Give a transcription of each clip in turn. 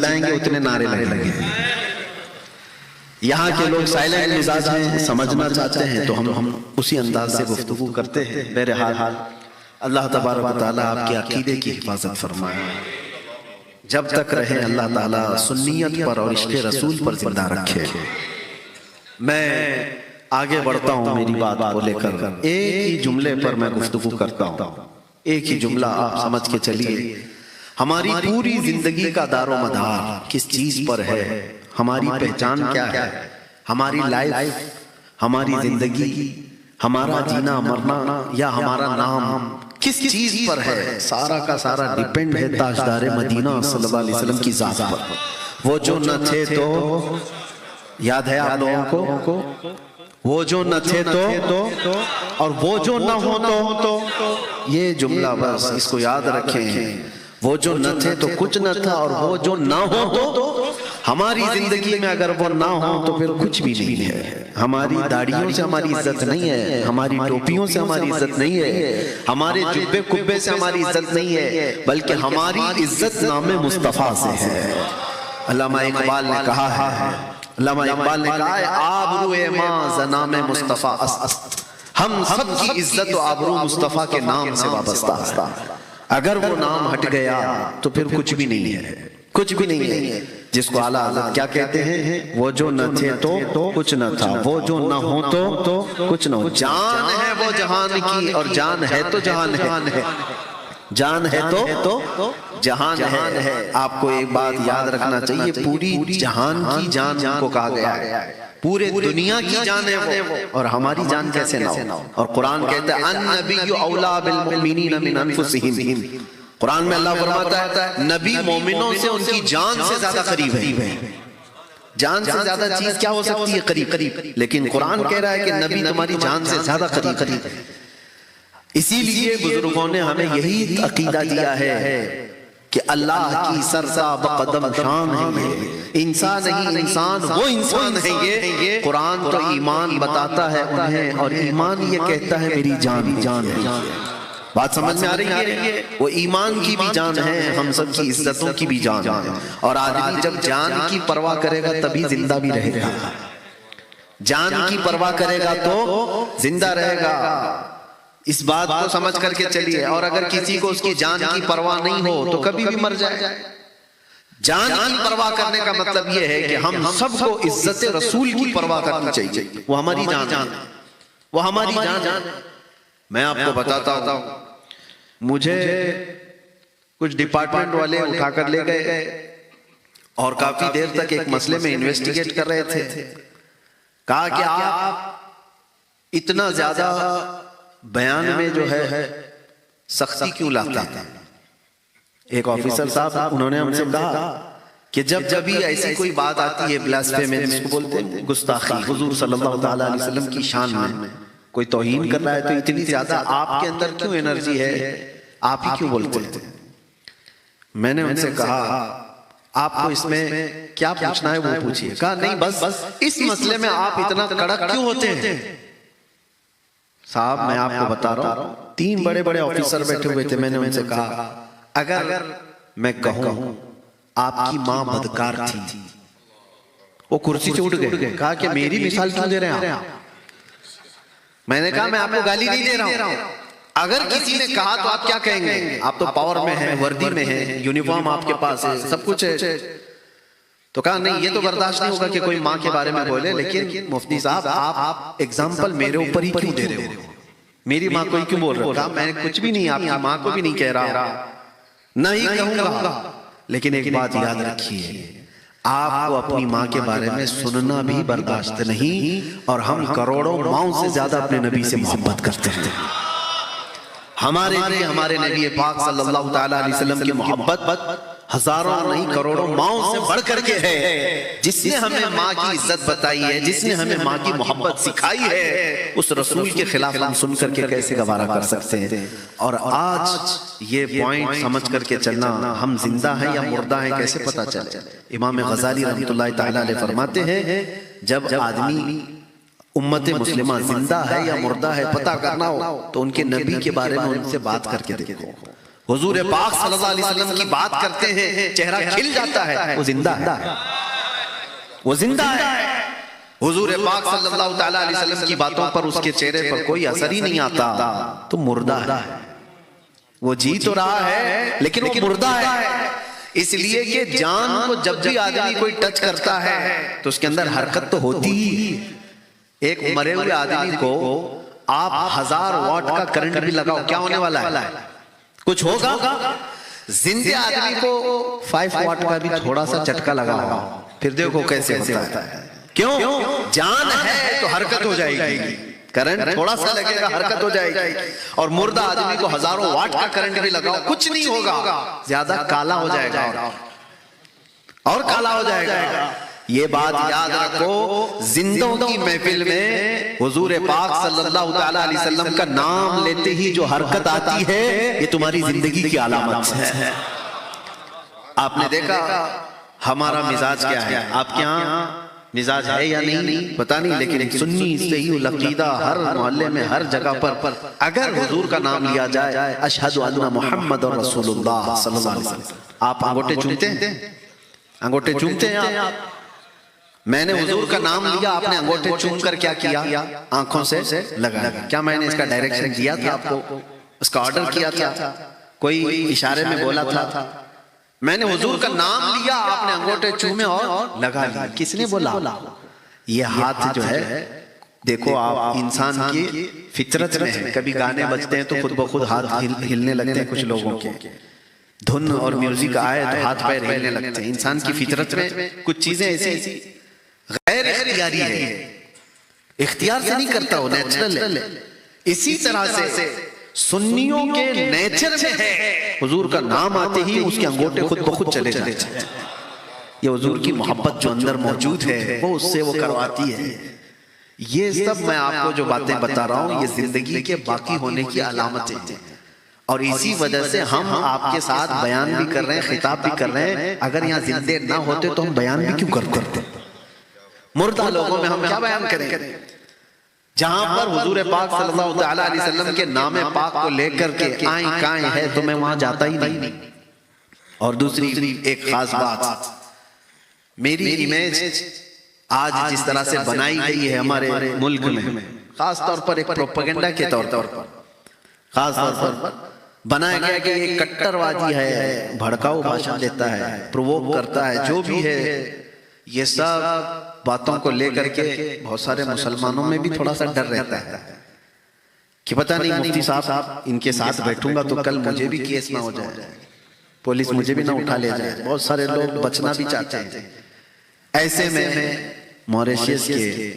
چلائیں گے اتنے نعرے لگیں گے. یہاں کے لوگ سائلنٹ مزاج ہیں، سمجھنا چاہتے ہیں تو ہم اسی انداز سے گفتگو کرتے ہیں. بہرحال اللہ تبارک و تعالیٰ آپ کے عقیدے کی حفاظت فرمائے. جب تک رہے اللہ تعالیٰ سنیت پر اور عشق رسول پر زندہ رکھے. میں آگے بڑھتا ہوں میری بات کو لے کر. ایک ہی جملے پر میں گفتگو کرتا ہوں. ایک ہی جملہ آپ سمجھ کے چلیے. ہماری پوری زندگی کا دار و مدار کس چیز پر ہے؟ ہماری پہچان کیا ہے؟ ہماری لائف، ہماری زندگی، ہمارا جینا مرنا یا ہمارا نام کس چیز پر ہے؟ سارا کا سارا ڈیپینڈ ہے تاجدار مدینہ صلی اللہ علیہ وسلم کی ذات پر. وہ جو نہ تھے تو، یاد ہے آپ لوگوں کو، وہ جو نہ تھے تو اور وہ جو نہ ہو تو. یہ جملہ بس اس کو یاد رکھیں. وہ جو نہ تھے تو کچھ نہ تھا، اور وہ جو نہ ہو تو. ہماری زندگی میں اگر وہ نہ ہو تو پھر کچھ بھی نہیں ہے. ہماری داڑھیوں سے ہماری عزت نہیں ہے، ہماری ٹوپیوں سے ہماری عزت نہیں ہے، ہمارے جبے کبے سے ہماری عزت نہیں ہے، بلکہ ہماری عزت نام مصطفیٰ سے ہے. علامہ اقبال نے کہا ہے، آبرو ماں ز نام مصطفیٰ است. ہم سب کی عزت و آبرو مصطفیٰ کے نام سے وابستہ. اگر وہ نام ہٹ گیا تو پھر کچھ بھی نہیں ہے، کچھ بھی نہیں ہے. جس کو اعلیٰ حضرت کیا کہتے ہیں؟ وہ جو نہ تھے تو کچھ نہ تھا، وہ جو نہ ہو تو کچھ نہ ہو. جان ہے وہ جہان کی، اور جان ہے تو جہان ہے. جان ہے تو جہان ہے. آپ کو ایک بات یاد رکھنا چاہیے، پوری جہان کی جان کو کہا گیا ہے. پورے دنیا کی جان ہے وہ، اور ہماری جان کیسے نہ ہو؟ اور قرآن کہتا ہے النبی اولیٰ بالمؤمنین من انفسہم. قرآن میں اللہ فرماتا ہے نبی مومنوں سے ان کی جان سے زیادہ قریب ہے. جان سے زیادہ چیز کیا ہو سکتی ہے؟ قریب. لیکن قرآن کہہ رہا ہے کہ نبی تمہاری جان سے زیادہ قریب ہے. اسی لیے بزرگوں نے ہمیں یہی عقیدہ دیا ہے کہ اللہ کی سرسا بقدم شان ہے یہ. انسان نہیں، انسان وہ انسان ہے یہ. قرآن تو ایمان بتاتا ہے انہیں، اور ایمان یہ کہتا ہے میری جان ہے. بات سمجھ میں آ رہی ہے؟ وہ ایمان کی بھی جان ہے، ہم سب کی عزتوں کی بھی جان ہے. اور آدمی جب جان کی پرواہ کرے گا تبھی زندہ بھی رہے گا. جان کی پرواہ کرے گا تو زندہ رہے گا. اس بات کو سمجھ کر کے چلیے. اور اگر کسی کو اس کی جان کی پرواہ نہیں ہو تو کبھی بھی مر جائے. جان کی پرواہ کرنے کا مطلب یہ ہے کہ ہم سب کو عزت رسول کی پرواہ کرنی چاہیے. وہ ہماری جان ہے، وہ ہماری جان ہے. میں آپ کو بتاتا ہوں، مجھے کچھ ڈپارٹمنٹ والے اٹھا کر لے گئے اور کافی دیر تک ایک مسئلے میں انویسٹیگیٹ کر رہے تھے. کہا کہ آپ اتنا زیادہ بیان میں جو ہے سختی کیوں لاتے ہیں؟ ایک آفیسر صاحب انہوں نے ہم سے کہا کہ جب بھی ایسی کوئی بات آتی ہے بلاسفیمی جس کو بولتے ہیں گستاخی حضور صلی اللہ علیہ وسلم کی شان میں، کوئی توہین کر رہا ہے تو اتنی زیادہ آپ کے اندر کیوں انرجی ہے؟ آپ ہی کیوں بولتے ہیں؟ میں نے ان سے کہا آپ کو اس میں کیا پوچھنا ہے وہ پوچھئے. کہا نہیں بس اس مسئلے میں آپ اتنا کڑک کیوں ہوتے ہیں؟ صاحب میں آپ کو بتا رہا ہوں، 3 بڑے بڑے آفیسر بیٹھے ہوئے تھے. میں نے ان سے کہا اگر میں کہوں آپ کی ماں بدکار تھی، وہ کرسی سے اٹھ گئے. کہا کہ میری مثال کیوں دے رہے ہیں آپ؟ میں نے کہا میں آپ کو گالی نہیں دے رہا ہوں. اگر کسی نے کہا تو آپ کیا کہیں گے؟ آپ تو پاور میں ہیں، وردی میں ہیں، یونیفارم آپ کے پاس ہے، سب کچھ ہے. تو کہا نہیں یہ تو برداشت نہیں ہوگا کہ کوئی ماں کے بارے میں بولے. لیکن مفتی صاحب آپ ایگزامپل میرے اوپر ہی کیوں دے رہے ہو؟ میری ماں کو ہی کیوں بول رہے ہو؟ کہا میں کچھ بھی نہیں، آپ کی ماں کو بھی نہیں کہہ رہا، نہ ہی کہوں گا. لیکن ایک بات یاد رکھیے، آپ کو اپنی ماں کے بارے میں سننا بھی برداشت نہیں، اور ہم کروڑوں ماؤں سے زیادہ اپنے نبی سے محبت کرتے ہیں. ہمارے لیے ہمارے نبی پاک صلی اللہ تعالیٰ علیہ وسلم کی محبت ہزاروں نہیں کروڑوں ماؤں سے بڑھ کر کے ہے. جس نے ہمیں ماں کی عزت بتائی ہے، جس نے ہمیں ماں کی محبت سکھائی ہے، اس رسول کے خلاف ہم سن کر کے کیسے گوارا کر سکتے ہیں؟ اور آج یہ پوائنٹ سمجھ کر کے چلنا، ہم زندہ ہیں یا مردہ ہیں کیسے پتا چلے؟ امام غزالی رحمۃ اللہ تعالیٰ علیہ فرماتے ہیں جب آدمی امت مسلمہ زندہ ہے یا مردہ ہے پتہ کرنا ہو تو ان کے نبی کے بارے میں ان سے بات کر کے دیکھو. حضور پاک صلی اللہ علیہ وسلم کی بات کرتے ہیں چہرہ کھل جاتا ہے، وہ زندہ ہے، وہ زندہ ہے۔ حضور پاک صلی اللہ تعالیٰ علیہ وسلم کی باتوں پر اس کے چہرے پر کوئی اثر ہی نہیں آتا تو مردہ ہے۔ وہ جی تو رہا ہے لیکن وہ مردہ ہے، اس لیے کہ جان کو جب بھی آدمی کوئی ٹچ کرتا ہے تو اس کے اندر حرکت تو ہوتی ہی۔ ایک مرے ہوئے آدمی کو آپ 1000 واٹ کا کرنٹ بھی لگاؤ، کیا ہونے والا ہے؟ کچھ ہوگا۔ زندے آدمی کو 5 واٹ کا بھی تھوڑا سا جھٹکا لگاؤ، پھر دیکھو کیسے ہوتا ہے۔ کیوں؟ جان ہے تو حرکت ہو جائے گی، کرنٹ تھوڑا سا لگے گا حرکت ہو جائے گی۔ اور مردہ آدمی کو 1000 واٹ کا کرنٹ بھی لگاؤ کچھ نہیں ہوگا، زیادہ کالا ہو جائے گا اور کالا ہو جائے گا۔ یہ بات یاد رکھو، زندوں کی محفل میں حضور پاک صلی اللہ تعالیٰ علیہ وسلم کا نام لیتے ہی جو حرکت آتی ہے یہ تمہاری زندگی کی علامت ہے۔ آپ نے دیکھا ہمارا مزاج کیا ہے، آپ کے ہاں مزاج ہے یا نہیں پتا نہیں، لیکن سنی صحیح العقیدہ ہر محلے میں ہر جگہ پر اگر حضور کا نام لیا جائے اشہد ان محمد رسول اللہ صلی اللہ علیہ وسلم، آپ انگوٹھے چومتے ہیں؟ انگوٹھے چومتے ہیں آپ؟ میں نے حضور کا نام لیا، آپ نے انگوٹھے چوم کر کیا کیا؟ آنکھوں سے لگا۔ کیا میں نے اس کا ڈائریکشن دیا تھا آپ کو؟ اس کا آرڈر کیا تھا؟ کوئی اشارے میں بولا تھا؟ میں نے حضور کا نام لیا، آپ نے انگوٹھے چومے اور لگا لیا، کس نے بولا؟ یہ ہاتھ جو ہے دیکھو، آپ انسان کی فطرت میں ہے، کبھی گانے بجتے ہیں تو خود بخود ہاتھ ہلنے لگتے ہیں کچھ لوگوں کے، دھن اور میوزک آئے تو ہاتھ پیر ہلنے لگتے ہیں۔ انسان کی فطرت میں کچھ چیزیں ایسی غیر اختیاری ہے، اختیار سے نہیں کرتا، وہ نیچرل ہے۔ اسی طرح سے سنیوں کے نیچر میں ہے، حضور کا نام آتے ہی اس کے انگوٹھے خود بخود چلے جاتے ہیں۔ یہ حضور کی محبت جو اندر موجود ہے وہ اس سے وہ کرواتی ہے۔ یہ سب میں آپ کو جو باتیں بتا رہا ہوں یہ زندگی کے باقی ہونے کی علامتیں ہیں، اور اسی وجہ سے ہم آپ کے ساتھ بیان بھی کر رہے ہیں، خطاب بھی کر رہے ہیں۔ اگر یہاں زندے نہ ہوتے تو ہم بیان بھی کیوں کرتے؟ مردہ لوگوں میں ہم کیا بیان کریں؟ جہاں پر حضور پاک صلی اللہ تعالیٰ علیہ وسلم کے نام پاک کو لے کر کے آئیں کائیں ہے تو میں وہاں جاتا ہی نہیں۔ اور دوسری ایک خاص بات، میری امیج آج جس طرح سے بنائی گئی ہے ہمارے ملک میں، خاص طور پر ایک پروپیگنڈا کے طور پر خاص طور پر بنایا گیا کہ ایک کٹر وادی ہے، بھڑکاؤ بھاشن دیتا ہے، پرووک کرتا ہے، جو بھی ہے۔ یہ سب باتوں کو لے کر کے بہت سارے مسلمانوں میں بھی تھوڑا سا ڈر رہتا ہے کہ پتہ نہیں مفتی صاحب ان کے ساتھ بیٹھوں گا تو کل مجھے بھی کیس نہ ہو جائے، پولیس مجھے بھی نہ اٹھا لے جائے۔ بہت سارے لوگ بچنا بھی چاہتے ہیں۔ ایسے میں موریشیس کے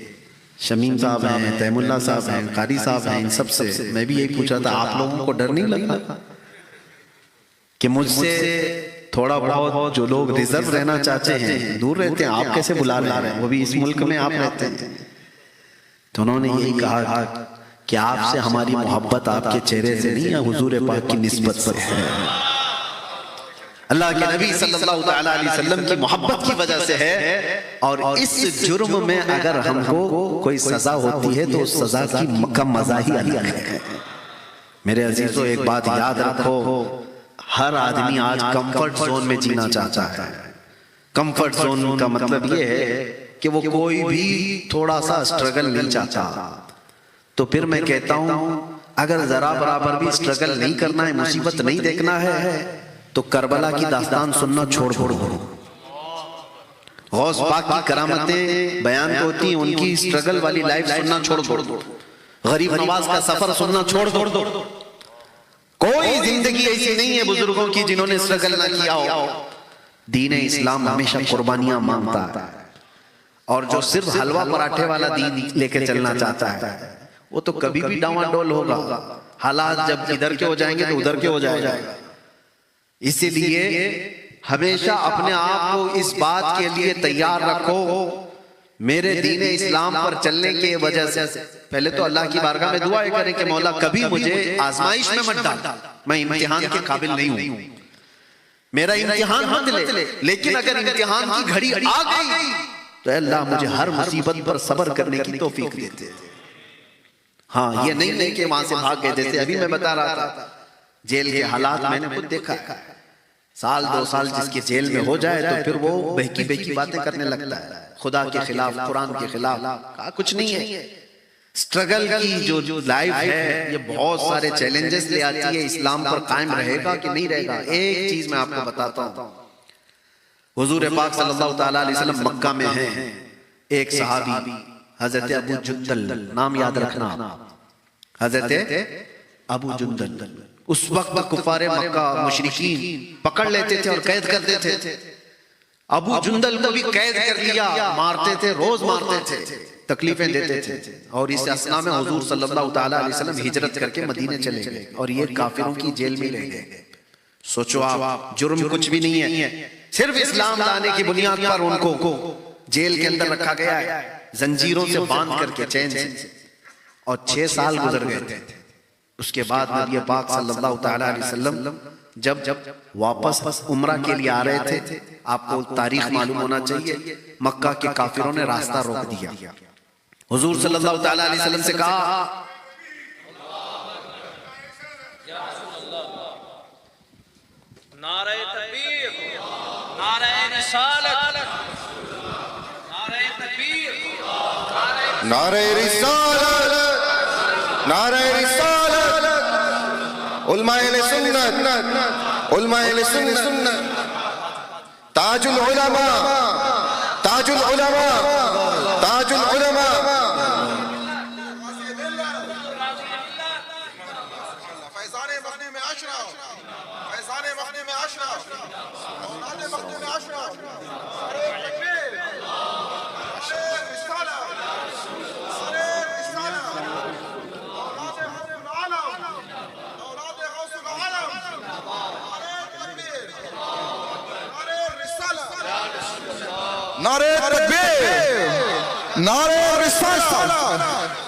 شمیم صاحب ہیں، تیم اللہ صاحب ہیں، قاری صاحب ہیں، ان سب سے میں بھی یہی پوچھا تھا، آپ لوگوں کو ڈر نہیں لگا کہ مجھ سے تھوڑا بہت جو لوگ ریزرو رہنا چاہتے ہیں دور رہتے ہیں، آپ کیسے بلا رہے ہیں؟ وہ بھی اس ملک میں آپ رہتے ہیں۔ تو انہوں نے یہی کہا کہ آپ سے ہماری محبت آپ کے چہرے سے نہیں ہے، حضور پاک کی نسبت سے ہے۔ اللہ کے نبی صلی اللہ تعالیٰ علیہ وسلم کی محبت کی وجہ سے ہے، اور اس جرم میں اگر ہم کو کوئی سزا ہوتی ہے تو اس سزا کا مزہ ہی الگ ہے۔ میرے عزیزو ایک بات یاد رکھو، ہر آدمی آج کمفرٹ زون میں جینا چاہتا ہے۔ کمفرٹ زون کا مطلب یہ ہے کہ وہ کوئی بھی تھوڑا سا سٹرگل نہیں چاہتا۔ تو پھر میں کہتا ہوں اگر ذرا برابر بھی سٹرگل نہیں کرنا ہے، مصیبت نہیں دیکھنا ہے تو کربلا کی داستان سننا چھوڑ دو۔ غوث پاک کی کرامتیں بیان ہوتی ہیں، ان کی سٹرگل والی لائف سننا چھوڑ دو۔ غریب نواز کا سفر سننا چھوڑ دو۔ کوئی زندگی ایسی نہیں ہے بزرگوں کی جنہوں نے سٹرگل نہ کیا ہو۔ دین اسلام ہمیشہ قربانیاں مانگتا ہے، اور جو صرف حلوہ پراٹھے والا دین لے کے چلنا چاہتا ہے وہ تو کبھی بھی ڈاواں ڈول ہوگا۔ حالات جب ادھر کے ہو جائیں گے تو ادھر کے ہو جائے گا۔ اسی لیے ہمیشہ اپنے آپ کو اس بات کے لیے تیار رکھو، میرے دین اسلام پر چلنے کی وجہ سے پہلے تو اللہ کی بارگاہ میں دعائیں کریں کہ مولا کبھی مجھے آزمائش میں مت ڈال، میں امتحان کے قابل نہیں ہوں، میرا امتحان مت لے، لیکن اگر امتحان کی گھڑی آ گئی تو اللہ مجھے ہر مصیبت پر صبر کرنے کی توفیق دیتے۔ ہاں یہ نہیں کہ وہاں سے بھاگ گئے، جیسے ابھی میں بتا رہا تھا جیل کے حالات میں نے خود دیکھا ہے. سال 2 سال جس کی جیل میں ہو جائے تو پھر وہ بہکی بہکی باتیں کرنے لگتا ہے، خدا کے خلاف، قرآن کے خلاف. کہا کچھ نہیں ہے. سٹرگل کی جو لائف ہے یہ بہت سارے چیلنجز لے آتی ہے. اسلام پر قائم رہے گا کہ نہیں رہے گا؟ ایک چیز میں آپ کو بتاتا ہوں. حضور پاک صلی اللہ تعالیٰ علیہ وسلم مکہ میں ہیں. ایک صحابی حضرت ابو جندل، نام یاد رکھنا، حضرت ابو جندل. اس وقت کفار مکہ مشرکین پکڑ لیتے تھے اور قید کر دیتے تھے. ابو جندل کو بھی قید کر لیا، مارتے تھے، روز مارتے تھے، تکلیفیں دیتے تھے. اور اس اسنا میں حضور صلی اللہ تعالیٰ علیہ وسلم ہجرت کر کے مدینے چلے گئے اور یہ کافروں کی جیل میں رہ گئے. سوچو آپ، جرم کچھ بھی نہیں ہے، صرف اسلام لانے کی بنیاد پر ان کو جیل کے اندر رکھا گیا ہے، زنجیروں سے باندھ کر کے، چین سے. اور 6 سال گزر گئے تھے. اس کے بعد نبی پاک صلی اللہ تعالیٰ علیہ وسلم جب واپس عمرہ کے لیے آ رہے تھے، آپ کو تاریخ معلوم ہونا چاہیے، مکہ کے کافروں نے راستہ روک دیا. حضور صلی اللہ تعالیٰ علیہ وسلم سے کہا نعرہ تکبیر، نعرہ رسالت، نعرہ تکبیر، نعرہ رسالت، نعرہ رسالت. علماء اہل سنت، علماء اہل سنت، تاج العلماء، تاج العلماء، تاج العلماء. فیضان مخدوم اشرف، فیضان مخدوم اشرف، اولاد مخدوم اشرف. نعرہ تکبیر، نعرہ رسالت.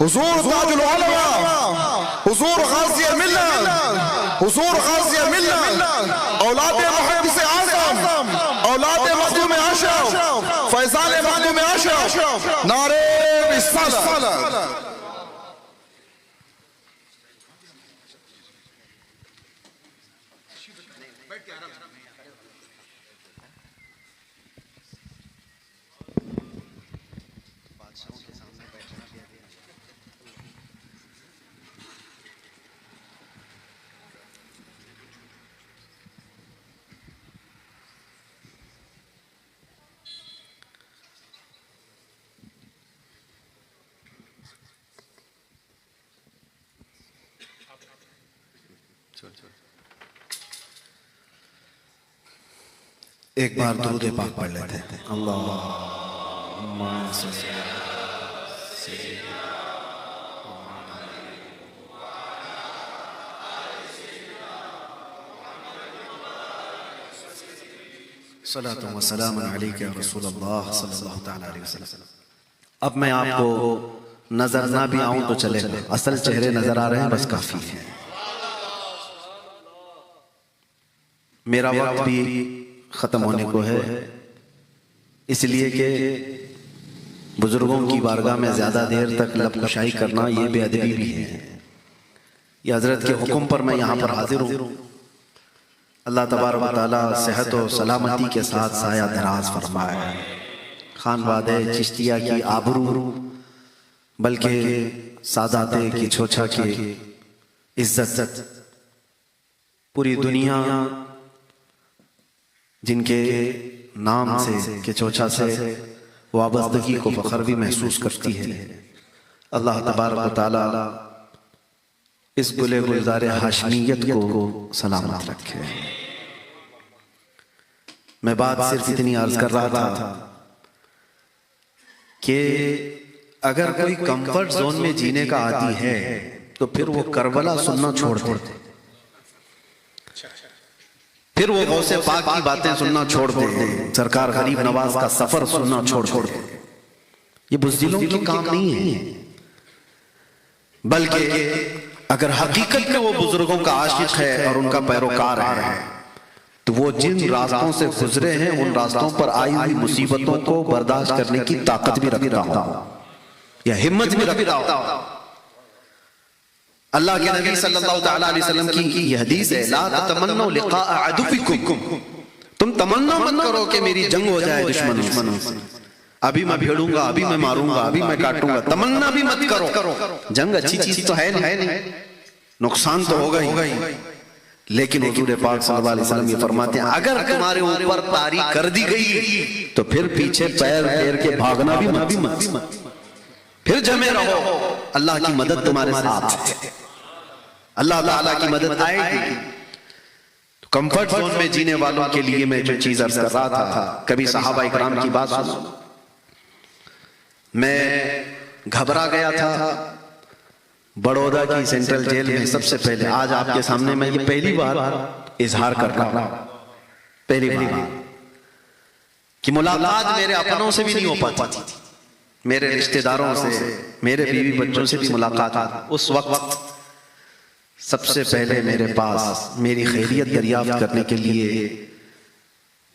حضور تاج العلماء، حضور غازی ملت، حضور غازی ملت، اولاد محدث اعظم، اولاد مخدوم اشرف، فیضان مخدوم اشرف. نعرہ رسالت. ایک بار درود پاک پڑھ لیتے ہیں. اللہم صلی صلاۃ و سلام علیک یا رسول اللہ صلی اللہ تعالیٰ علیہ وسلم. اب میں آپ کو نظر نہ بھی آؤں تو چلے گا، اصل چہرے نظر آ رہے ہیں، بس کافی ہے. میرا وقت بھی ختم ہونے کو ہے، اس لیے کہ بزرگوں کی بارگاہ میں زیادہ دیر تک لب کشائی کرنا یہ بے ادبی بھی ہے. یہ حضرت کے حکم پر میں یہاں پر حاضر ہوں. اللہ تبارک و تعالیٰ صحت و سلامتی کے ساتھ سایہ دراز فرمائے. خانوادہ چشتیہ کی آبرو بلکہ سادات کی چھوچا کی عزت، پوری دنیا جن کے نام سے کہ چوچا سے وابستگی کو فخر بھی محسوس کرتی ہے. اللہ تبارک و تعالی اس گلے گلزار ہاشمیت کو سلامت رکھے. میں بات صرف اتنی عرض کر رہا تھا کہ اگر کوئی کمفرٹ زون میں جینے کا عادی ہے تو پھر وہ کربلا سننا چھوڑ دے، پھر وہ غوث پاک کی باتیں سننا چھوڑ دے، سرکار غریب نواز کا سفر سننا چھوڑ دے. یہ بزدلوں کی کام نہیں ہے، بلکہ اگر حقیقت میں وہ بزرگوں کا عاشق ہے اور ان کا پیروکار ہے تو وہ جن راستوں سے گزرے ہیں ان راستوں پر آئی ہوئی مصیبتوں کو برداشت کرنے کی طاقت بھی رکھتا ہوں یا ہمت بھی رکھتا ہوں. اللہ کے نبی صلی اللہ تعالیٰ علیہ وسلم کی یہ حدیث ہے، لا تتمنوا لقاء عدوکم، تم تمنا مت کرو کہ میری جنگ ہو جائے دشمنوں سے، ابھی میں بھیڑوں گا، ابھی میں ماروں گا، ابھی میں کاٹوں گا، تمنا بھی مت کرو۔ جنگ اچھی چیز تو ہے نہیں، نقصان تو ہوگا ہی، لیکن حضور پاک صلی اللہ علیہ وسلم یہ فرماتے ہیں اگر تمہارے اوپر طاری کر دی گئی تو پھر پیچھے پیر پھیر کے بھاگنا بھی مت، پھر جمے رہو، اللہ کی مدد تمہارے ساتھ ہے، اللہ تعالیٰ کی مدد آئے گی۔ کمفرٹ زون میں جینے والوں کے لیے میں جو چیز عرض کر رہا تھا، کبھی صحابہ اکرام کی بات سنو، میں گھبرا گیا تھا بڑودہ کی سینٹرل جیل میں سب سے پہلے، آج آپ کے سامنے میں یہ پہلی بار اظہار کر رہا ہوں، پہلی بار کہ ملاقات میرے اپنوں سے بھی نہیں ہو پاتی تھی، میرے رشتہ داروں سے، میرے بیوی بچوں سے بھی ملاقات اس وقت سب سے پہلے میرے پاس میری خیریت دریافت کرنے کے لیے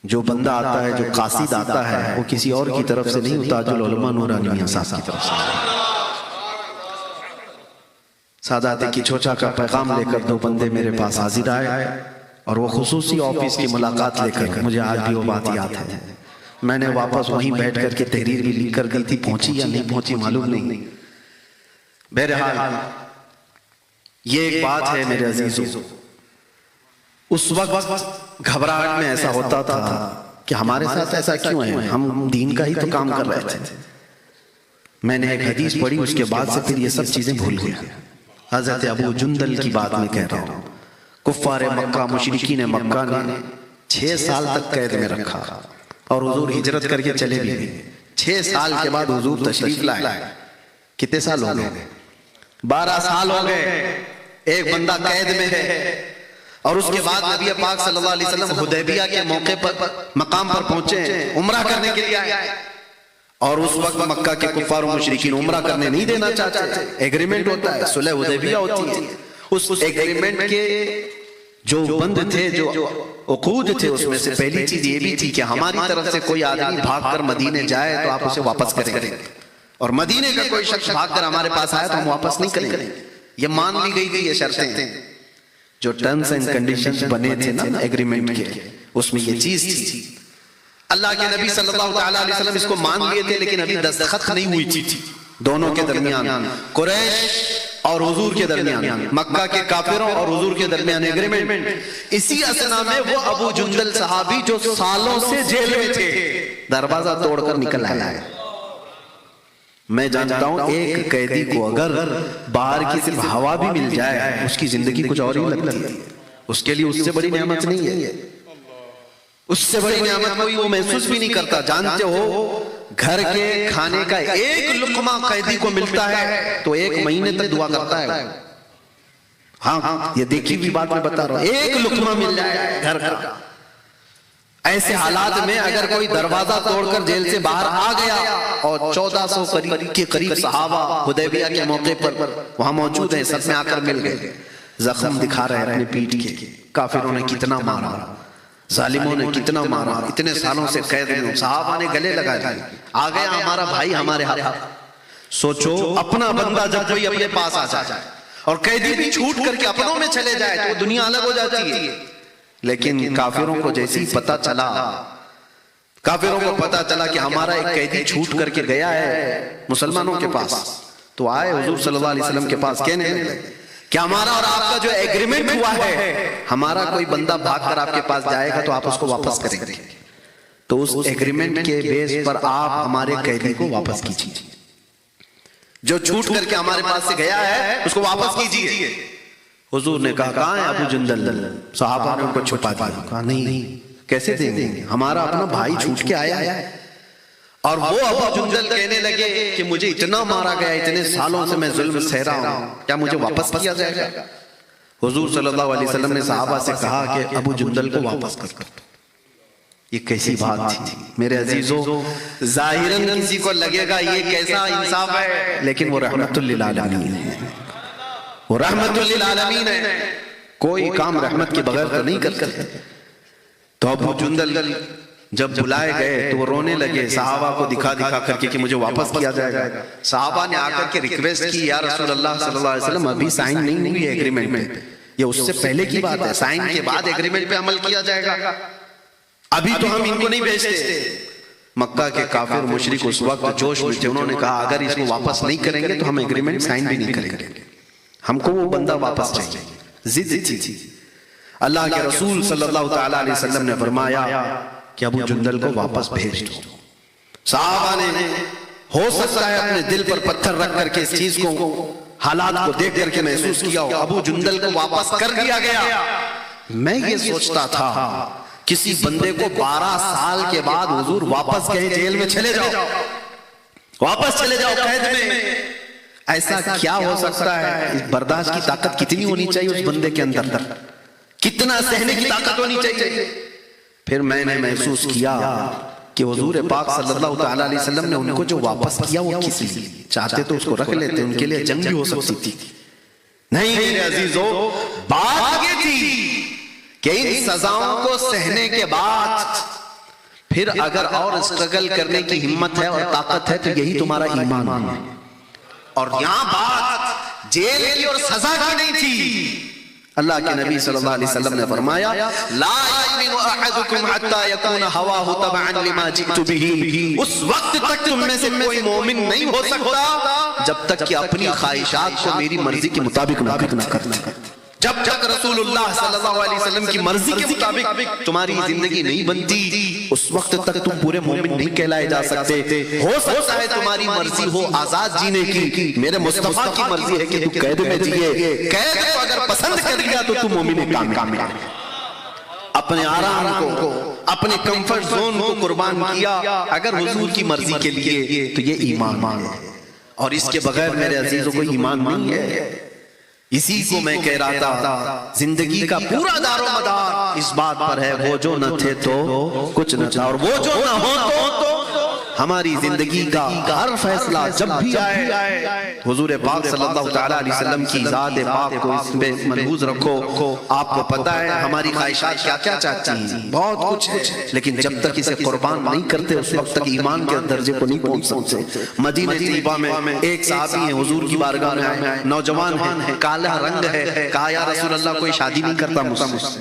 جو بندہ آتا ہے، جو قاصد آتا ہے، وہ کسی اور کی طرف سے نہیں، تاج العلماء نورانی میاں صاحب کی طرف سے۔ سادات کی چوچا کا پیغام لے کر دو بندے میرے پاس حاضر آئے اور وہ خصوصی آفس کی ملاقات لے کر، مجھے آج بھی وہ بات یاد ہے، میں نے واپس وہیں بیٹھ کر کے تحریر بھی لکھ کر دی تھی، پہنچی یا نہیں پہنچی معلوم نہیں۔ بہرحال یہ ایک بات ہے میرے عزیزوں، اس وقت گھبراہٹ میں ایسا ہوتا تھا کہ ہمارے ساتھ ایسا کیوں ہے، ہم دین کا ہی تو کام کر رہے تھے۔ میں نے ایک حدیث پڑھی، اس کے بعد سے پھر یہ سب چیزیں بھول گیا۔ حضرت ابو جندل کی بات میں کہہ رہا ہوں، کفار مکہ، مشرکین مکہ نے 6 سال تک قید میں رکھا اور حضور ہجرت کر کے چلے بھی گئے۔ 6 سال کے بعد حضور تشریف لائے، کتنے سال ہو گئے؟ 12 سال ہو گئے، ایک بندہ قید میں ہے، اور اس کے بعد نبی پاک صلی اللہ علیہ وسلم حدیبیہ کے موقع پر مقام پر پہنچے، عمرہ کرنے کے لیے آئے، اور اس وقت مکہ کے کفار و مشرکین عمرہ کرنے نہیں دینا چاہتے، ایگریمنٹ ہوتا ہے، صلح حدیبیہ ہوتی ہے، اس ایگریمنٹ کے جو بند تھے، جو عقود تھے، اس میں سے پہلی چیز یہ بھی تھی کہ ہماری طرف سے کوئی آدمی بھاگ کر مدینے جائے تو آپ اسے واپس کریں گے، اور مدینے کا کوئی شخص بھاگ کر ہمارے پاس آیا تو ہم واپس نہیں کریں گے۔ یہ مان لی گئی تھی، یہ شرطیں جو ٹرمز اینڈ کنڈیشنز بنے تھے نا ایگریمنٹ کے، اس میں یہ چیز تھی۔ اللہ کے نبی صلی اللہ علیہ وسلم اس کو مان لیے تھے، لیکن ابھی دستخط نہیں ہوئی تھی دونوں کے درمیان، قریش اور حضور کے درمیان، مکہ کے کافروں اور حضور کے درمیان ایگریمنٹ۔ اسی اثنا میں وہ ابو جندل صحابی جو سالوں سے جیل میں تھے، دروازہ توڑ کر نکل آیا ہے۔ میں جانتا ہوں ایک قیدی کو اگر باہر کی صرف ہوا بھی مل جائے، اس کی زندگی کچھ اور ہی لگتی ہے، اس کے لیے اس سے بڑی نعمت نہیں ہے، اس سے بڑی نعمت کوئی وہ محسوس بھی نہیں کرتا۔ جانتے ہو گھر کے کھانے کا ایک لقمہ قیدی کو ملتا ہے تو 1 مہینے تک دعا کرتا ہے۔ ہاں یہ دیکھی ہوئی بات میں بتا رہا ہوں، ایک لقمہ مل جائے گھر کا۔ ایسے حالات میں اگر کوئی دروازہ توڑ کر جیل سے باہر آ گیا اور 1400 کے قریب صحابہ حدیبیہ کے موقع پر وہاں موجود ہیں، سب میں آ کر مل گئے، زخم دکھا رہے ہیں اپنے پیٹھ کے، کافروں نے کتنا مارا، ظالموں نے کتنا مارا، اتنے سالوں سے قید میں، صحابہ نے گلے لگائے، آ گیا ہمارا بھائی ہمارے ہاتھ۔ سوچو اپنا بندہ جب کوئی اپنے پاس آ جائے اور قیدی بھی چھوٹ کر کے اپنوں میں چلے جائے تو دنیا الگ ہو جاتی ہے، لیکن کافروں کو جیسی پتہ چلا، کافروں کو پتہ چلا کہ ہمارا ایک قیدی چھوٹ کر کے گیا ہے مسلمانوں کے پاس، تو آئے حضور صلی اللہ علیہ وسلم کے پاس کہنے لگے کہ ہمارا اور آپ کا جو ایگریمنٹ ہوا ہے، ہمارا کوئی بندہ بھاگ کر آپ کے پاس جائے گا تو آپ اس کو واپس کریں گے، تو اس ایگریمنٹ کے بیس پر آپ ہمارے قیدی کو واپس کیجیے، جو چھوٹ کر کے ہمارے پاس سے گیا ہے اس کو واپس کیجیے۔ حضور نے کہا کہاں ہے ابو جندل؟ صحابہ نے ان کو چھپا دیا، کہا نہیں کیسے دیں گے، ہمارا اپنا بھائی چھوٹ کے آیا ہے۔ اور وہ ابو جندل کہنے لگے کہ مجھے اتنا مارا گیا، اتنے سالوں سے میں ظلم سہ رہا ہوں، کیا مجھے واپس کیا جائے گا؟ حضور صلی اللہ علیہ وسلم نے صحابہ سے کہا کہ ابو جندل کو واپس کر دو۔ یہ کیسی بات تھی میرے عزیزوں، ظاہراً کسی کو لگے گا یہ کیسا انصاف ہے، لیکن وہ رحمت للعالمین ہے، وہ رحمت للعالمین ہے، کوئی کام رحمت کے بغیر تو نہیں کرتے۔ تو ابو جندل جب بلائے گئے تو وہ رونے لگے صحابہ کو دکھا دکھا کر کے کہ مجھے واپس کیا جائے گا. صحابہ نے آ کر کے ریکویسٹ کی یا رسول اللہ صلی اللہ علیہ وسلم ابھی سائن نہیں ہوئی ہے ایگریمنٹ میں, یہ اس سے پہلے کی بات ہے, سائن کے بعد ایگریمنٹ پہ عمل کیا جائے گا, ابھی تو ہم ان کو نہیں بھیجتے. مکہ کے کافر مشرک اس وقت جوش میں تھے, انہوں نے کہا اگر اس کو واپس نہیں کریں گے تو ہم ایگریمنٹ سائن بھی نہیں کریں گے, ہم کو وہ بندہ واپس چاہیے. ضد تھی. اللہ کے رسول صلی اللہ تعالیٰ علیہ وسلم نے فرمایا کہ ابو جندل کو واپس بھیج دو. صحابہ نے ہو سکتا ہے اپنے دل پر پتھر رکھ کر کے اس چیز کو, حالات کو دیکھ کر کے محسوس کیا ہو, ابو جندل کو واپس کر دیا گیا. میں یہ سوچتا تھا کسی بندے کو 12 سال کے بعد حضور واپس کہیں جیل میں چلے جاؤ, واپس چلے جاؤ قید میں, ایسا کیا ہو سکتا ہے؟ برداشت کی طاقت کتنی ہونی چاہیے اس بندے کے اندر, کتنا سہنے کی طاقت ہونی چاہیے. پھر میں نے محسوس کیا کہ حضور پاک صلی اللہ تعالیٰ علیہ وسلم نے ان کو جو واپس کیا وہ کس لیے, چاہتے تو اس کو رکھ لیتے, ان کے لیے جنگ بھی ہو سکتی تھی. نہیں میرے عزیزو, بات یہ تھی کہ ان سزاؤں کو سہنے کے بعد پھر اگر اور اسٹرگل کرنے کی ہمت ہے اور طاقت ہے تو یہی تمہارا ایمان ہے. اور یہاں بات جیل کی اور سزا کی نہیں تھی. اللہ کے نبی صلی اللہ علیہ وسلم نے فرمایا لا یؤمن احدکم حتی یکون ہواہ تبعا لما جئت بہ, اس وقت تک تم میں سے کوئی مومن نہیں ہو سکتا جب تک کہ اپنی خواہشات کو میری مرضی کے مطابق نہ کرنا. جب تک رسول اللہ صلی اللہ علیہ وسلم کی مرضی کے مطابق تمہاری زندگی نہیں بنتی اس وقت تک تم پورے مومن نہیں کہلائے جا سکتے. ہو سکتا ہے تمہاری مرضی ہو آزاد جینے کی, میرے مصطفیٰ کی مرضی ہے کہ تم قید میں جیے, قید کو اگر پسند کر دیا تو تم مومن کامل. اپنے آرام کو, اپنے کمفرٹ زون کو قربان کیا اگر حضور کی مرضی کے لیے تو یہ ایمان ہے, اور اس کے بغیر میرے عزیزوں کو ایمان نہیں ہے. اسی کو میں کہہ رہا تھا زندگی کا پورا دار و مدار اس بات پر ہے وہ جو نہ تھے تو کچھ نہ تھا, اور وہ جو نہ ہو تو ہماری زندگی کا ہر فیصلہ جب بھی آئے حضور پاک صلی اللہ تعالیٰ علیہ وسلم کی ذات پاک کو اس پہ ملحوظ رکھو. آپ کو پتہ ہے ہماری خواہشات کیا کیا چاہتی ہیں, بہت کچھ ہے, لیکن جب تک اسے قربان نہیں کرتے اس وقت تک ایمان کے درجے کو نہیں پہنچ سکتے. مدینہ طیبہ میں ایک صحابی ہیں حضور کی بارگاہ میں آئے, نوجوان ہیں, کالا رنگ ہے, کہا یا رسول اللہ کوئی شادی نہیں کرتا مجھ سے,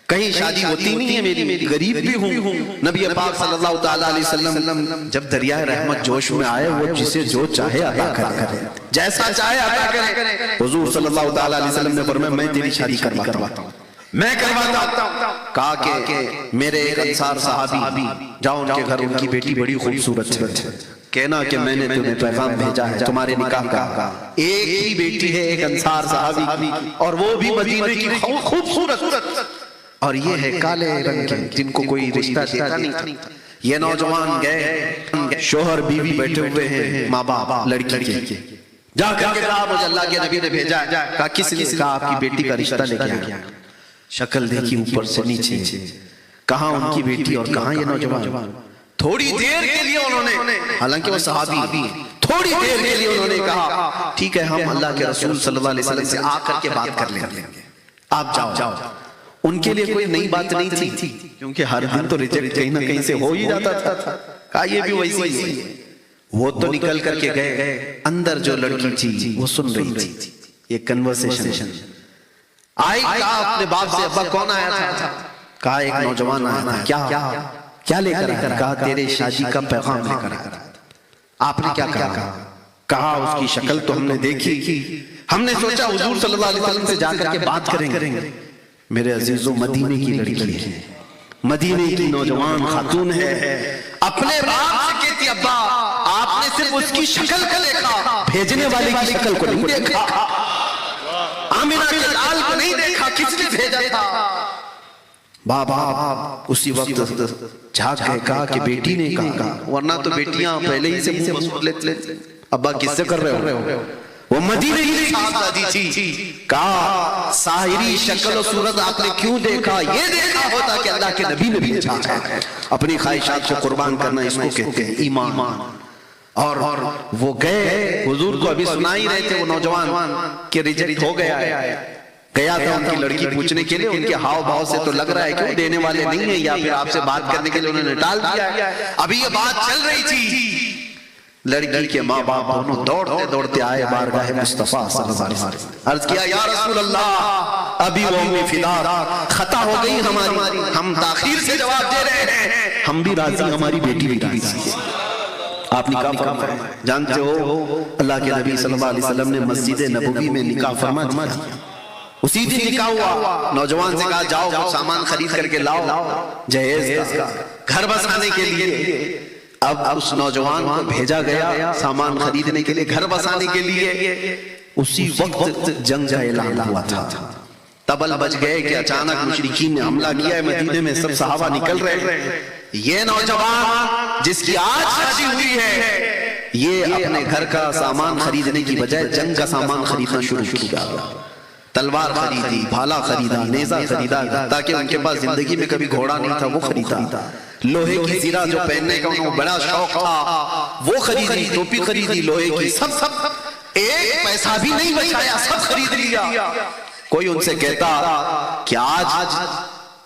کہیں شادی ہوتی نہیں ہے میری, غریب بھی ہوں. نبی پاک صلی اللہ تعالیٰ علیہ وسلم جب دریائے رحمت جوش میں آئے وہ جسے جو چاہے عطا کرے, جیسا چاہے عطا کرے. حضور صلی اللہ تعالیٰ علیہ وسلم نے فرمایا میں تیری شادی کرواتا ہوں, میں کرواتا ہوں. کہا کہ میرے ایک انصار صحابی جاؤ ان کے گھر, ان کی بیٹی بڑی خوبصورت ہے, کہنا کہ میں نے تمہیں پیغام بھیجا ہے تمہارے نکاح کا. ایک ہی بیٹی ہے ایک انصار صحابی اور وہ بھی مدینے کی خوبصورت, اور یہ ہے کالے رنگ کے جن کو کوئی رشتہ دیتا نہیں تھا. یہ نوجوان گئے, شوہر بیوی بیٹھے ہوئے ہیں, ماں باپ لڑکی کے, جا کر کے کہا مجھے اللہ کے نبی نے بھیجا ہے. کہا کس نے؟ کہا آپ کی بیٹی کا رشتہ لے کے آیا. شکل دیکھی اوپر سے نیچے, کہاں ان کی بیٹی اور کہاں یہ نوجوان. تھوڑی دیر کے لیے انہوں نے, حالانکہ وہ صحابی ہیں, تھوڑی دیر کے لیے انہوں نے کہا ٹھیک ہے ہم اللہ کے رسول صلی اللہ علیہ وسلم سے آ کر کے بات کر لیں گے, آپ جاؤ. ان کے لیے کوئی نئی بات نہیں تھی کیونکہ ہر دن تو ریجیکٹ کہیں نہ کہیں سے ہو ہی جاتا تھا. کہا یہ بھی ویسی ہے. وہ تو نکل کر کے گئے, اندر جو لڑکی تھی وہ سن رہی تھی یہ کنورسیشن. آئی, کہا اپنے باپ سے ابا کون آیا تھا؟ کہا ایک نوجوان آیا تھا. کیا لے کر آیا؟ کہا تیرے شادی کا پیغام لے کر آیا. آپ نے کیا کہا؟ کہا اس کی شکل تو ہم نے دیکھی, ہم نے سوچا حضور صلی اللہ علیہ وسلم سے جا کر کے بات کریں گے. میرے عزیزوں مدینے کی لڑکی ہے, مدینے کی نوجوان خاتون ہے, اپنے باپ سے کہتی ابا آپ نے صرف اس کی شکل کو دیکھا, بھیجنے والے کی شکل کو نہیں دیکھا, آمینہ کے لال کو نہیں دیکھا, کس نے بھیجا تھا؟ بابا اسی وقت جھاگ گئے, کہا کہ بیٹی نے کہا, ورنہ تو بیٹیاں پہلے ہی سے منہ مسود لیتے, ابا کس سے کر رہے ہو؟ وہ مدینے کی صحابی تھی. کہا ساحری شکل و صورت آپ نے کیوں دیکھا؟ یہ دیکھا ہوتا کہ اللہ کے نبی نے بھیجا ہے. اپنی خواہشات کو قربان کرنا اس کو کہتے ہیں ایمان. اور وہ گئے, حضور کو ابھی سنا ہی رہے تھے وہ نوجوان کہ ریجیکٹ ہو گیا ہے. گیا تھا ان کی لڑکی پوچھنے کے لیے، ان کے ہاؤ بھاؤ سے تو لگ رہا ہے کہ وہ دینے والے نہیں ہیں، یا پھر آپ سے بات کرنے کے لیے انہوں نے ٹال دیا ہے۔ ابھی یہ بات چل رہی تھی، لڑکی کے ماں باپ دونوں دوڑتے دوڑتے آئے بارگاہ مصطفیٰ صلی اللہ علیہ وسلم، عرض کیا یا رسول اللہ ابھی وہ امی فدا خطا ہو گئی ہماری، ہم تاخیر سے جواب دے رہے ہیں، ہم بھی راضی، ہماری بیٹی بھی راضی ہے۔ آپ نکاح فرمائیں۔ جانتے ہو اللہ کے نبی صلی اللہ علیہ وسلم نے مسجد نبوی میں نکاح فرما دیا، اسی دن نکاح ہوا۔ نوجوان سے کہا جاؤ کچھ سامان خرید کر کے لاؤ جہیز کا، گھر بسانے کے لیے۔ اب اس نوجوان کو بھیجا گیا سامان خریدنے کے لیے، گھر بسانے کے لیے۔ اسی وقت جنگ کا اعلان ہوا تھا، تبل بج گئے کہ اچانک مشرکین نے حملہ کیا ہے مدینے میں، سب صحابہ نکل رہے ہیں۔ یہ نوجوان جس کی آج شادی ہوئی ہے، یہ اپنے گھر کا سامان خریدنے کی بجائے جنگ کا سامان خریدنا شروع کیا، تلوار خریدی، بھالا خریدا، نیزہ خریدا، تاکہ ان کے پاس زندگی میں کبھی گھوڑا نہیں تھا وہ خریدا، لوہے کی زرہ جو پہننے کا انہوں بڑا شوق تھا وہ خریدی، ٹوپی خریدی لوہے کی، سب ایک پیسہ بھی نہیں بچایا، سب خرید لیا۔ کوئی ان سے کہتا کہ آج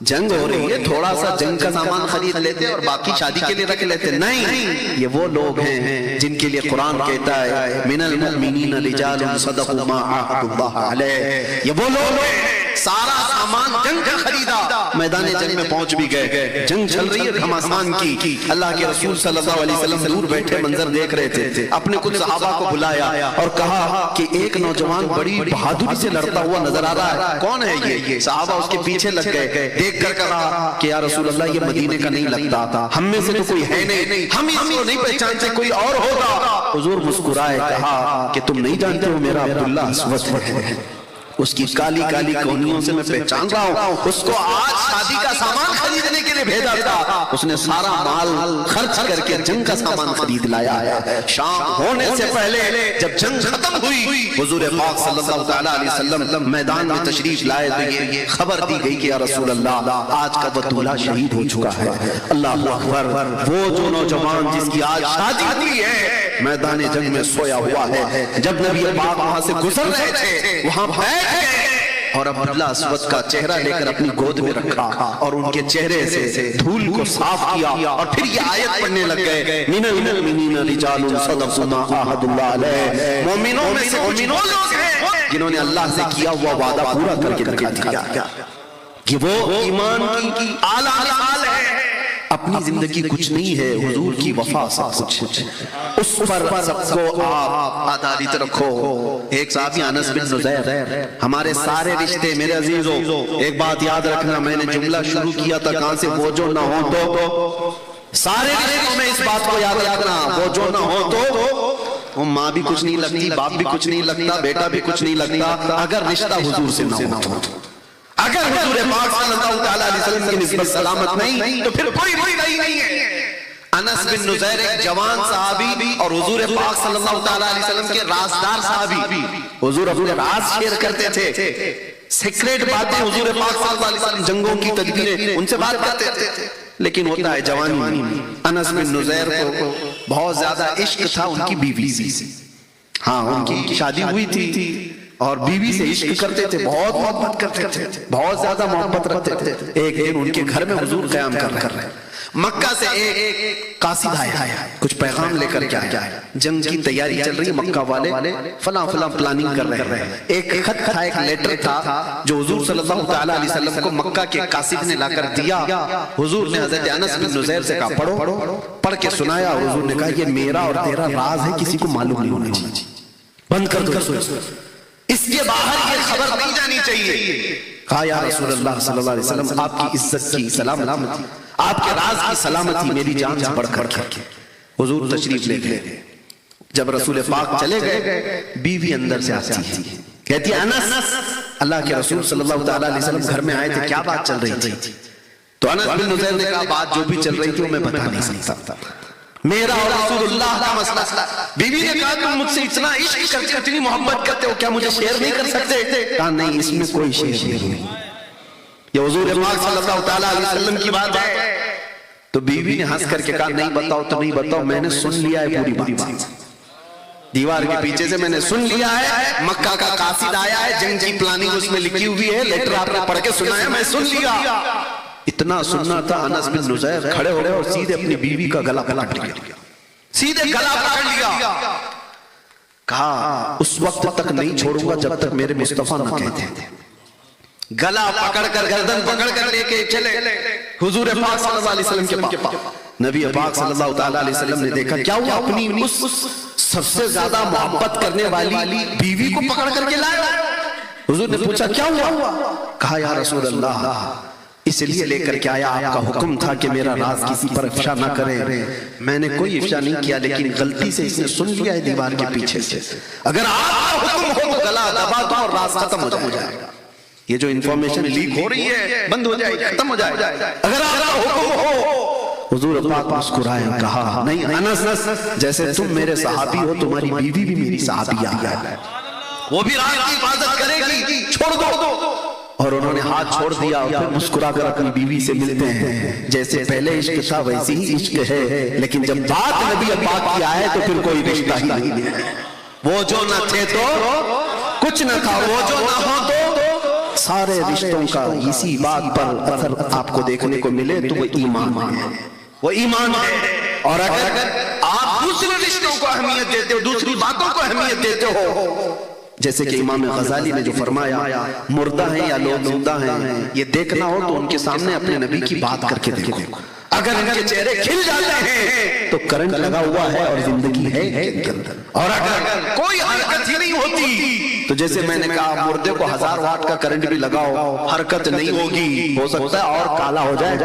جنگ ہو رہی ہے، تھوڑا سا جنگ کا سامان خرید لیتے اور باقی شادی کے لیے رکھ لیتے، نہیں، یہ وہ لوگ ہیں جن کے لیے قرآن کہتا ہے من المؤمنین رجال صدقوا ما عاهدوا اللہ علیہ، یہ وہ لوگ ہیں سارا سامان جنگ کا خریدا، میدان جنگ میں پہنچ بھی گئے، جنگ چل رہی ہے گھمسان کی، اللہ کے رسول صلی اللہ علیہ وسلم دور بیٹھے منظر دیکھ رہے تھے، اپنے کچھ صحابہ کو بلایا اور کہا کہ ایک نوجوان بڑی بہادری سے لڑتا ہوا نظر آ رہا ہے، کون ہے یہ؟ صحابہ اس کے پیچھے لگ گئے، دیکھ کر کہا کہ یا رسول اللہ یہ مدینے کا نہیں لگتا، ہم میں سے تو کوئی ہے نہیں، ہم اس کو نہیں پہچانتے، کوئی اور ہوگا۔ حضور مسکرائے کہا کہ تم نہیں جانتے ہو میرا عبداللہ اسود ہے، اس کی کالی کالی کونیوں سے میں پہچان رہا ہوں، اس کو آج شادی کا سامان خریدنے کے لیے بھیجا تھا، اس نے سارا مال خرچ کر کے جنگ کا سامان خرید لایا ہے۔ شام ہونے سے پہلے جب جنگ ختم ہوئی، حضور پاک صلی اللہ علیہ وسلم میدان میں تشریف لائے تو یہ خبر دی گئی کہ یا رسول اللہ آج کا بطولہ شہید ہو چکا ہے۔ اللہ اکبر، وہ جو نوجوان جس کی آج شادی ہوئی ہے میدان جنگ میں سویا ہوا ہے، جب نبی پاک وہاں سے گزر رہے تھے وہاں بیٹھ اور عبداللہ اسود کا چہرہ لے کر اپنی گود میں رکھا اور ان کے چہرے سے دھول کو صاف کیا اور پھر یہ آیت پڑھنے لگ گئے من المؤمنین رجال صدقوا ما عاهدوا اللہ علیہ، مومنوں میں سے کچھ لوگ ہیں جنہوں نے اللہ سے کیا ہوا وعدہ پورا کر کے دکھا دیا کہ وہ ایمان کی اعلیٰ مثال ہے۔ اپنی زندگی کچھ نہیں ہے، حضور کی وفا سب کچھ، اس پر سب کو آپ آدھارت رکھو۔ ایک صحابی انس بن نزیر، ہمارے سارے رشتے میرے عزیزوں ایک بات یاد رکھنا، میں نے جملہ شروع کیا تھا کہاں سے، وہ جو نہ ہو تو، سارے رشتوں میں اس بات کو یاد رکھنا، وہ جو نہ ہو تو ماں بھی کچھ نہیں لگتی، باپ بھی کچھ نہیں لگتا، بیٹا بھی کچھ نہیں لگتا، اگر رشتہ حضور سے نہ ہو، اگر حضور پاک صلی اللہ علیہ وسلم کی نسبت سلامت نہیں تو پھر کوئی نہیں ہے۔ انس بن نزیر ایک جوان صحابی اور حضور پاک صلی اللہ علیہ وسلم کے رازدار صحابی، حضور اپنے راز شیئر کرتے تھے، سیکریٹ باتیں حضور پاک صلی اللہ علیہ وسلم، جنگوں کی تدبیریں ان سے بات کرتے تھے، لیکن ہوتا ہے جوانی میں انس بن نزیر کو بہت زیادہ عشق تھا ان کی بیوی سے، ہاں ان کی شادی ہوئی تھی اور بیوی سے عشق کرتے تھے، بہت محبت کرتے تھے، بہت زیادہ محبت رکھتے تھے۔ ایک دن ان کے گھر میں حضور قیام کر رہے ہیں، مکہ سے ایک قاصد آیا، کچھ پیغام لے کر کیا ہے، جنگ کی تیاری چل رہی، مکہ والے فلاں پلاننگ کر رہے ہیں۔ ایک خط تھا، ایک لیٹر تھا جو حضور صلی اللہ علیہ وسلم کو مکہ کے قاصد نے لا کر دیا۔ حضور نے حضرت انس بن نزیر سے کہا پڑھو، پڑھ کے سنایا، حضور نے کہا یہ میرا اور تیرا راز ہے، کسی کو معلوم نہیں ہونا چاہیے، بند کر دو، اس کے باہر یہ خبر نہیں جانی چاہیے۔ کہا یا رسول اللہ صلی اللہ علیہ وسلم آپ کی عزت کی سلامتی، آپ کے راز کی سلامتی میری جان سے بڑھ کر کے۔ حضور تشریف لے گئے، جب رسول پاک چلے گئے بیوی اندر سے آتی ہے، کہتی ہے انس اللہ کے رسول صلی اللہ علیہ وسلم گھر میں آئے تھے، کیا بات چل رہی تھی؟ تو انس بن نزیر نے کہا بات جو بھی چل رہی تھی وہ میں بتا نہیں سکتا، میرا اور رسول اللہ کا مسئلہ۔ بیوی نے کہا تم مجھ سے اتنا عشق کرتے ہو، اتنی محبت کرتے ہو، کیا مجھے شیئر نہیں کر سکتے؟ کہا نہیں، اس میں کوئی شیئر نہیں، یہ حضور پاک صلی اللہ علیہ وسلم کی بات ہے۔ تو بیوی نے ہنس کر کے کہا نہیں بتاؤ تو نہیں بتاؤ، میں نے سن لیا ہے پوری بات۔ دیوار کے پیچھے سے میں نے سن لیا ہے، مکہ کا قاصد آیا ہے، جنگ کی پلاننگ اس میں لکھی ہوئی ہے، لیٹر آپ نے پڑھ کے سنا ہے، میں سن لیا۔ اتنا سننا تھا، انس بن نزیر کھڑے ہو گئے اور سیدھے اپنی بیوی کا گلا پکڑ لیا، سیدھے گلا پکڑ لیا، کہا اس وقت تک نہیں چھوڑوں گا جب تک میرے مصطفیٰ نہ کہتے ہیں۔ گلا پکڑ کر گردن پکڑ کر لے کے چلے حضور پاک صلی اللہ علیہ وسلم کے پاس۔ نبی پاک صلی اللہ علیہ وسلم نے دیکھا کیا ہوا، اپنی اس سب سے زیادہ محبت کرنے والی بیوی کو پکڑ کر کے لایا۔ حضور نے پوچھا کیا ہوا، کہا یا رسول اللہ اس لیے لے کر کے آیا، آپ کا حکم تھا کہ میرا راز کسی پر افشا نہ کریں، میں نے کوئی افشا نہیں کیا، لیکن غلطی سے اس نے سن لیا ہے دیوار کے پیچھے سے، اگر آپ کا حکم ہو تو گلا دبا دو اور راز ختم ہو جائے گا، یہ جو انفارمیشن لیک ہو رہی ہے بند ہو جائے گی، ختم ہو جائے گا، اگر آپ کا حکم ہو۔ حضور پاک مسکرائے اور کہا نہیں انس، جیسے تم میرے صحابی ہو تمہاری بیوی بھی میری صحابیہ ہے، وہ بھی راز کی حفاظت کرے گی، چھوڑ دو۔ اور انہوں نے ہاتھ چھوڑ دیا اور پھر مسکرا کر اپنی بیوی سے ملتے ہیں، جیسے پہلے عشق تھا ویسے ہی عشق ہے، لیکن جب بات نبی پاک کی آئے تو پھر کوئی رشتہ ہی نہیں ہے۔ وہ جو نہ تھے تو کچھ نہ تھا، وہ جو نہ ہو تو سارے رشتوں کا اسی بات پر اثر آپ کو دیکھنے کو ملے تو وہ ایمان ہے، وہ ایمان ہے۔ اور اگر آپ دوسرے رشتوں کو اہمیت دیتے ہو، دوسری باتوں کو اہمیت دیتے ہو، جیسے کہ امام غزالی نے جو فرمایا مردہ ہیں یا لوگ زندہ ہیں یہ دیکھنا ہو تو ان کے سامنے اپنے نبی کی بات کر کے دیکھو، اگر ان کے چہرے کھل جاتے ہیں تو کرنٹ لگا ہوا ہے اور زندگی ہے ان کے اندر، اور اگر کوئی حرکت ہی نہیں ہوتی تو جیسے میں نے کہا مردے کو 1000 واٹ کا کرنٹ بھی لگاؤ حرکت نہیں ہوگی، ہو سکتا ہے اور کالا ہو جائے،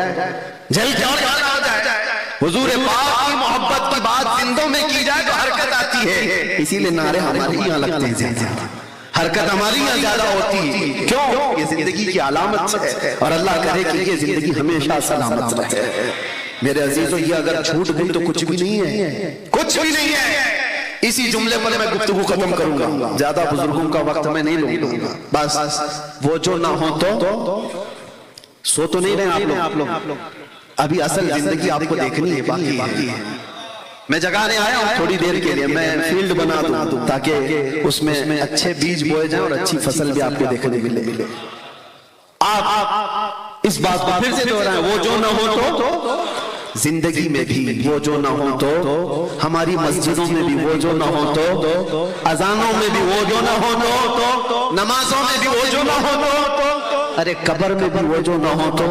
جل کے اور کالا ہو جائے۔ حضور پاک کی محبت کی بات زندوں میں کی جائے تو حرکت آتی ہے، اسی لیے نعرے ہمارے یہاں لگتے ہیں زیادہ، حرکت ہماری یہاں زیادہ ہوتی ہے، کیوں؟ یہ زندگی کی علامت ہے، اور اللہ کرے کہ یہ زندگی ہمیشہ سلامت رہے۔ میرے عزیزو یہ اگر چھوٹ گئی تو کچھ بھی نہیں ہے، کچھ بھی نہیں ہے۔ اسی جملے پر میں گفتگو ختم کروں گا، زیادہ بزرگوں کا وقت میں نہیں لوں گا، بس وہ جو نہ ہو تو سو تو نہیں رہے آپ لوگ، ابھی اصل زندگی آپ کو دیکھنی ہے، باقی ہے۔ میں جگانے آیا ہوں تھوڑی دیر کے لیے، میں فیلڈ بنا دوں تاکہ اس میں اچھے بیج بوئے جائیں اور اچھی فصل بھی آپ کو دیکھنے ملے۔ آپ اس بات کو پھر سے دہرائیں، وہ جو نہ ہو تو زندگی میں بھی وہ جو نہ ہو تو، ہماری مسجدوں میں بھی وہ جو نہ ہو تو، اذانوں میں بھی وہ جو نہ ہو تو، نمازوں میں بھی وہ جو نہ ہو تو، ارے قبر میں بھی وہ جو نہ ہو تو،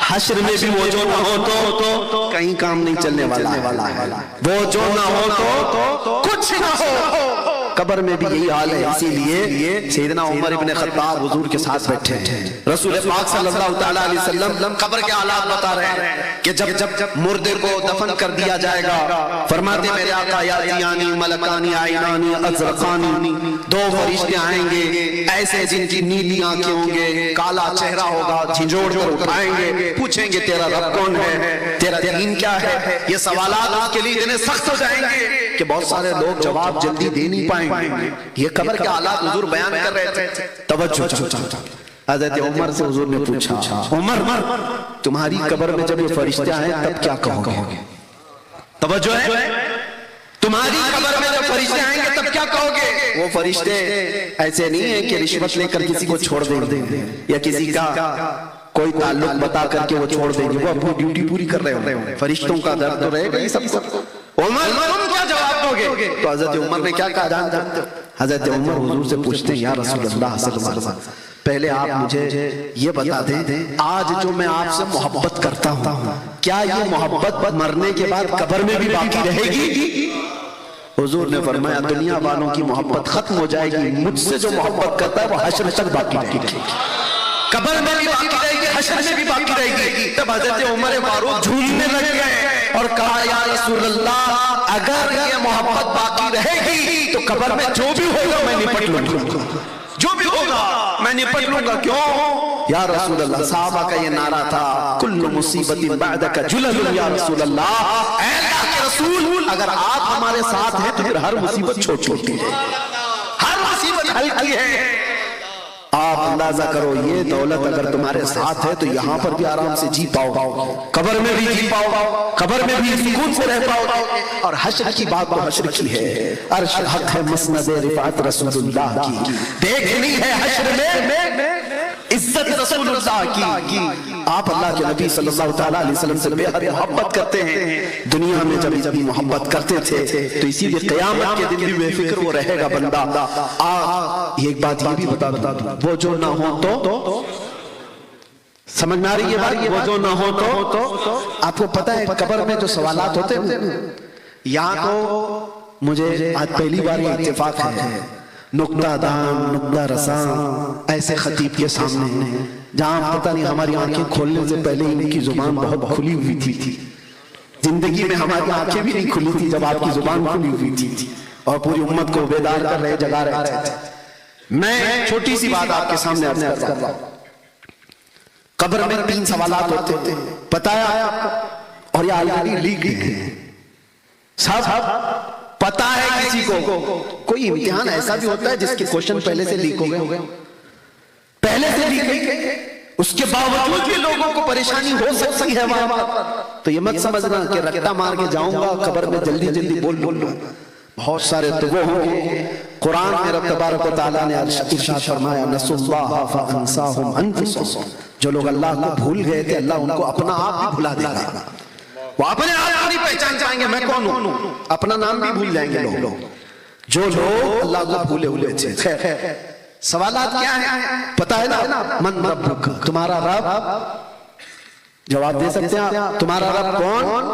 حشر میں بھی وہ جو نہ ہو تو کہیں کام نہیں چلنے والا ہے، وہ جو نہ ہو تو کچھ نہ ہو۔ قبر میں بھی یہی حال ہے، اسی لیے سیدنا عمر ابن خطاب حضور کے ساتھ بیٹھے ہیں، رسول پاک صلی اللہ علیہ وسلم قبر کے حالات بتا رہے ہیں کہ جب مردے کو دفن کر دیا جائے گا، فرماتے میرے آقا یاتیانی ملکانی عینانی ازرقانی، دو فرشتے آئیں گے ایسے جن کی نیلی آنکھیں ہوں گے، کالا چہرہ ہوگا، جھنجھوڑ کر اٹھائیں گے، پوچھیں گے تیرا رب کون ہے، تیرا دین کیا ہے۔ یہ سوالات اس کے لیے اتنے سخت ہو جائیں گے کہ بہت سارے لوگ جواب جلدی دے نہیں پائیں گے۔ یہ قبر کے حالات حضور بیان کر رہے تھے، توجہ۔ حضرت عمر سے حضور نے پوچھا عمر تمہاری قبر میں جب یہ فرشتے آئیں تب کیا کہو گے؟ توجہ ہے، تمہاری قبر میں جب فرشتے آئیں گے تب کیا کہو گے؟ وہ فرشتے ایسے نہیں ہیں کہ رشوت لے کر کسی کو چھوڑ دیں گے یا کسی کا کوئی تعلق بتا کر کے وہ چھوڑ دیں گے، وہ اپنی ڈیوٹی پوری کر رہے ہوں گے۔ فرشتوں کا درد تو رہے گا ہی سب کو۔ عمر تم کیا جواب دو گے؟ تو حضرت عمر نے کیا کہا جانتے ہو؟ حضرت عمر حضور سے پوچھتے ہیں یا رسول اللہ صلی اللہ علیہ وسلم پہلے آپ مجھے یہ بتا دیں آج جو میں آپ سے محبت کرتا ہوں کیا یہ محبت مرنے کے بعد قبر میں بھی باقی رہے گی؟ حضور نے فرمایا دنیا والوں کی محبت ختم ہو جائے گی، مجھ سے جو محبت کرتا ہے وہ حشر تک باقی رہے گی، قبر میں بھی باقی رہے گی، حشر میں بھی باقی رہے گی۔ تب حضرت عمر فاروق جھومنے لگ گئے اور کہا یا رسول اللہ اگر یہ محبت باقی رہے گی تو قبر میں جو بھی ہوگا میں نپٹ لوں گا، جو بھی ہوگا میں نپٹ لوں گا۔ کیوں یا رسول اللہ؟ صحابہ کا یہ نعرہ تھا کل مصیبت بعدک جلل یا رسول اللہ، اے اللہ کے رسول اگر آپ ہمارے ساتھ ہیں تو پھر ہر مصیبت چھوٹی ہے، ہر مصیبت ہلکی ہے۔ آپ اندازہ کرو یہ دولت اگر تمہارے ساتھ ہے تو یہاں پر بھی آرام سے جی پاؤ، قبر میں بھی جی پاؤ، قبر میں بھی سکون سے رہ پاؤ، اور حشر کی بات تو حشر کی ہے، عرش حق ہے مسند رفعت رسول اللہ کی، دیکھنی ہے حشر میں عزت رسول اللہ کی۔ آپ اللہ کے نبی صلی اللہ تعالیٰ علیہ وسلم سے بے حد محبت کرتے ہیں، دنیا میں جب محبت کرتے تھے تو اسی لیے قیامت کے دن بھی بے فکر وہ رہے گا بندہ۔ ایک بات یہ بھی بتا دوں، وہ جو نہ ہو تو سمجھ میں آ رہی ہے بات، وہ جو نہ ہو تو آپ کو پتہ ہے قبر میں جو سوالات ہوتے ہیں، یہاں تو مجھے آج پہلی بار یہ اتفاق ہے، نقطہ دان نقطہ رساں ایسے خطیب کے سامنے، جہاں پتہ نہیں ہماری آنکھیں کھولنے سے پہلے ان کی زبان بہت کھلی ہوئی تھی، زندگی میں ہماری آنکھیں بھی نہیں کھلی تھی جب آپ کی زبان کھلی ہوئی تھی، اور پوری امت کو بیدار کر رہے، جگا رہے تھے۔ میں چھوٹی سی بات آپ کے سامنے عرض کر رہا ہوں، قبر میں 3 سوالات ہوتے ہیں، پتہ ہے آپ کو، اور یہ آلریڈی لیک ہیں، صاحب پتہ ہے کسی کو، کوئی امتحان ایسا بھی ہوتا ہے جس کے کوشچن پہلے سے لیک ہو گئے، پہلے سے لیک گئے، اس کے باوجود بھی لوگوں کو پریشانی ہو سکتی ہے وہاں پر، تو یہ مت سمجھنا کہ رکھتا مار کے جاؤں گا قبر میں جلدی جلدی بول لوں، بہت سارے تو وہ ہوں گے۔ قرآن میں رب تبارک و تعالیٰ نے ارشاد فرمایا نسوا اللہ فانساہم انفسہم، جو لوگ اللہ کو بھول گئے تھے اللہ ان کو اپنا آپ بھی بھلا دے گا، وہ اپنے آپ نہیں پہچان جائیں گے میں کون ہوں، اپنا نام بھی بھول جائیں گے لوگ، جو لوگ اللہ کو بھولے ہوئے تھے۔ خیر سوالات کیا ہیں پتہ ہے نا، من ربک، تمہارا رب، جواب دے سکتے ہیں تمہارا رب کون،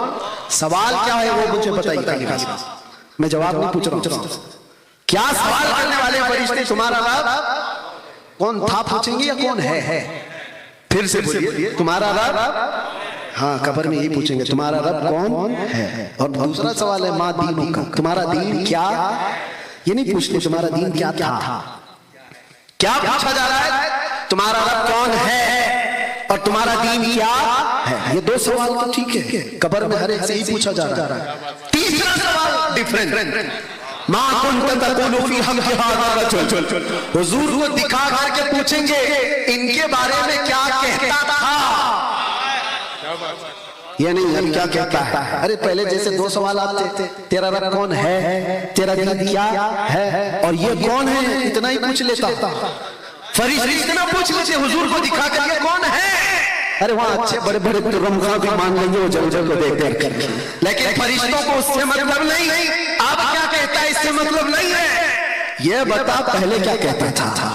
سوال کیا ہے وہ مجھے بتائیے، میں جواب نہیں پوچھ رہا ہوں، کیا سوال کرنے والے فرشتے تمہارا رب کون تھا پوچھیں گے یا کون ہے، پھر سے بولیے تمہارا رب، ہاں قبر میں یہی پوچھیں گے تمہارا رب کون ہے، اور دوسرا سوال ہے ما دینک، تمہارا دین کیا، یہ نہیں پوچھتے تمہارا دین کیا تھا، کیا پوچھا جا رہا ہے تمہارا رب کون ہے اور تمہارا دین کیا ہے، یہ 2 سوال تو ٹھیک ہے، قبر میں ہر ایک سے ہی پوچھا جا رہا ہے۔ تیسرا سوال ڈیفرنٹ، ما کنت تقول فی حق ھذا الرجل، حضور کو دکھا کر کے پوچھیں گے ان کے بارے میں کیا کہتا تھا، یہ نہیں اب کیا کہتا ہے، ارے پہلے جیسے 2 سوالات تھے، تیرا رب کون ہے، تیرا دین کیا ہے، اور یہ کون ہے اتنا ہی پوچھ لیتا، فرشتے اتنا پوچھ لیتے حضور کو دکھا کر یہ کون ہے، ارے وہاں اچھے بڑے بڑے رمضان بھی مان لیں گے وہ جنجل کو دیکھ کر، لیکن فرشتوں کو اس سے مطلب نہیں، اب کیا کہتا ہے اس سے مطلب نہیں ہے، یہ بتا پہلے کیا کہتا تھا،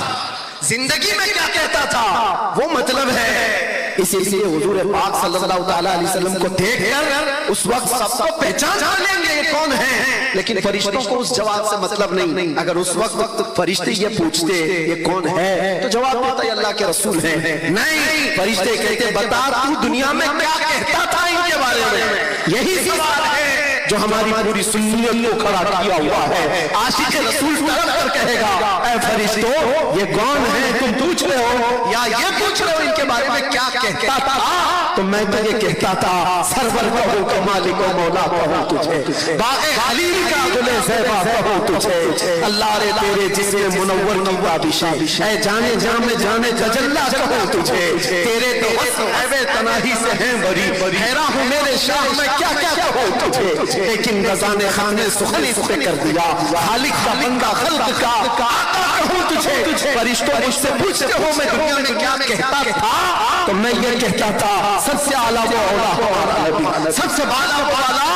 زندگی میں کیا کہتا تھا وہ مطلب ہے۔ اسی لیے حضور پاک صلی اللہ تعالیٰ علیہ وسلم کو دیکھ کر اس وقت سب کو پہچان لیں گے یہ کون ہے، لیکن فرشتوں کو اس جواب سے مطلب نہیں، اگر اس وقت فرشتے یہ پوچھتے یہ کون ہے تو جواب دیتا یہ اللہ کے رسول ہیں، نہیں فرشتے کہتے بتا تو دنیا میں کیا کہتا تھا ان کے بارے میں، یہی سوال ہے جو ہماری پوری سنیت کو کھڑا کیا ہوا ہے۔ عاشق رسول طلب کر کہے گا اے فرشتو یہ کون ہے تم پوچھ رہے ہو یا یہ پوچھ رہے ہو ان کے بارے میں کیا کہتا تھا، تو میں تو یہ کہتا تھا سرور کہو کہ مالک و مولا کہو تجھے، باغ خلیل کا گل زیبا کہو تجھے، اللہ رے تیرے جسم منور کی تابش اے جانے جام جانے تجلا کہو تجھے، تیرے تو وصف اے تناہی سے ہیں بری، حیران ہوں میرے شاہ میں کیا کیا کہو تجھے، لیکن رضا نے خانے سخن اس پہ کر دیا، خالق کا بندہ خلق کا آقا کہوں تجھے، فرشتوں مجھ سے پوچھتے ہو میں دنیا میں کیا کہتا تھا، تو میں یہ کہتا تھا سب سے اعلیٰ و اولا ہمارا نبی، سب سے بالا و بالا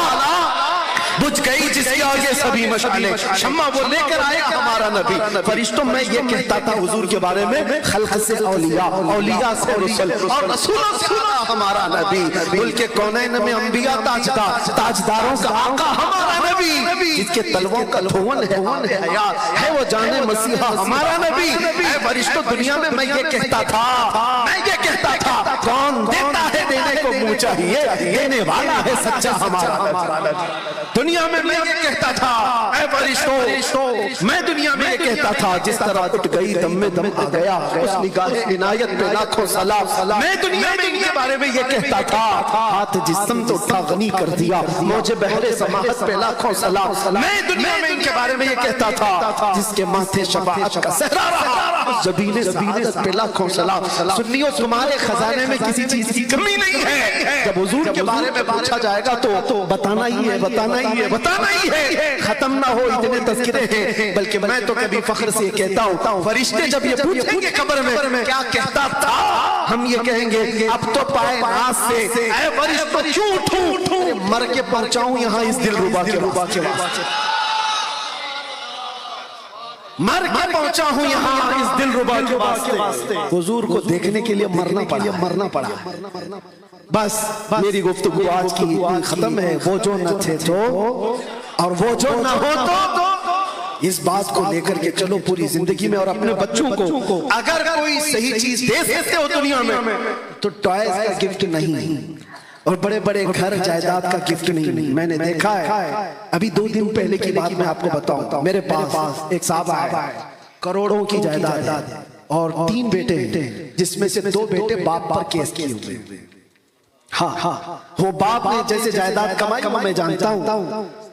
بجھ گئی جس کے آگے سبھی مشعلیں، شمع وہ لے کر آئے گا ہمارا نبی، فرشتوں میں یہ کہتا تھا حضور کے بارے میں خلق سے اولیاء، اولیاء سے رسل، اور رسولوں سے ہمارا نبی، ملک کونین میں انبیاء تاجدار، تاجداروں کا آقا ہمارا نبی، جس کے تلووں کا دھون ہے حیات، ہے وہ جانے مسیحا ہمارا نبی، اے فرشتوں دنیا میں میں یہ کہتا تھا کون دیتا ہے دینے دینے کو منہ چاہیے، دینے والا ہے سچا ہمارا۔ دنیا میں میں یہ کہتا تھا اے فرشتوں، میں دنیا میں یہ کہتا تھا جس طرح اٹھ گئی دم میں دم آ گیا، اس نگاہ عنایت پہ لاکھوں سلام۔ میں دنیا میں ان کے بارے میں یہ کہتا تھا ہاتھ جسم تو اٹھا غنی کر دیا، موجے بحر سماحت پہ لاکھوں سلام۔ میں دنیا میں ان کے بارے میں یہ کہتا تھا جس کے ماتھے شفاعت کا صحرا رہا، زبین سعادت پہ لاکھوں سلام۔ سنیو تمہارے خزانے میں کسی چیز کی کمی نہیں ہے، جب حضور کے بارے میں پوچھا جائے گا تو بتانا ہی ہے، بتانا ہی ہے، بتانا ہی ہے، ختم نہ ہو اتنے تذکرے ہیں۔ بلکہ میں تو کبھی فخر سے کہتا ہوں فرشتے جب یہ پوچھیں گے قبر میں کیا کہتا تھا، ہم یہ کہیں گے اب تو پائے ناز سے اے فرشتوں کیوں اٹھوں، مر کے پہنچاؤں یہاں اس دلربا کے واسطے، مر کے پہنچا ہوں یہاں اس دلربا کے واسطے۔ حضور کو دیکھنے کے لیے مرنا پڑا۔ بس میری گفتگو آج کی ختم ہے۔ وہ جو نہ تھے تو اور وہ جو نہ ہو تو اس بات کو لے کر کے چلو پوری زندگی میں، اور اپنے بچوں کو اگر کوئی صحیح چیز دے سکتے ہو دنیا میں تو ٹوائز کا گفٹ نہیں، اور بڑے بڑے گھر جائیداد کا گفٹ نہیں۔ میں نے دیکھا ہے، ابھی 2 دن پہلے کی بات میں آپ کو بتاؤں، میرے پاس ایک صاحب آئے، کروڑوں کی جائیداد اور 3 بیٹے ہیں، جس میں سے 2 بیٹے باپ پر کیس کیے ہوئے۔ ہاں وہ باپ نے جیسے جائیداد کمائی میں جانتا ہوں،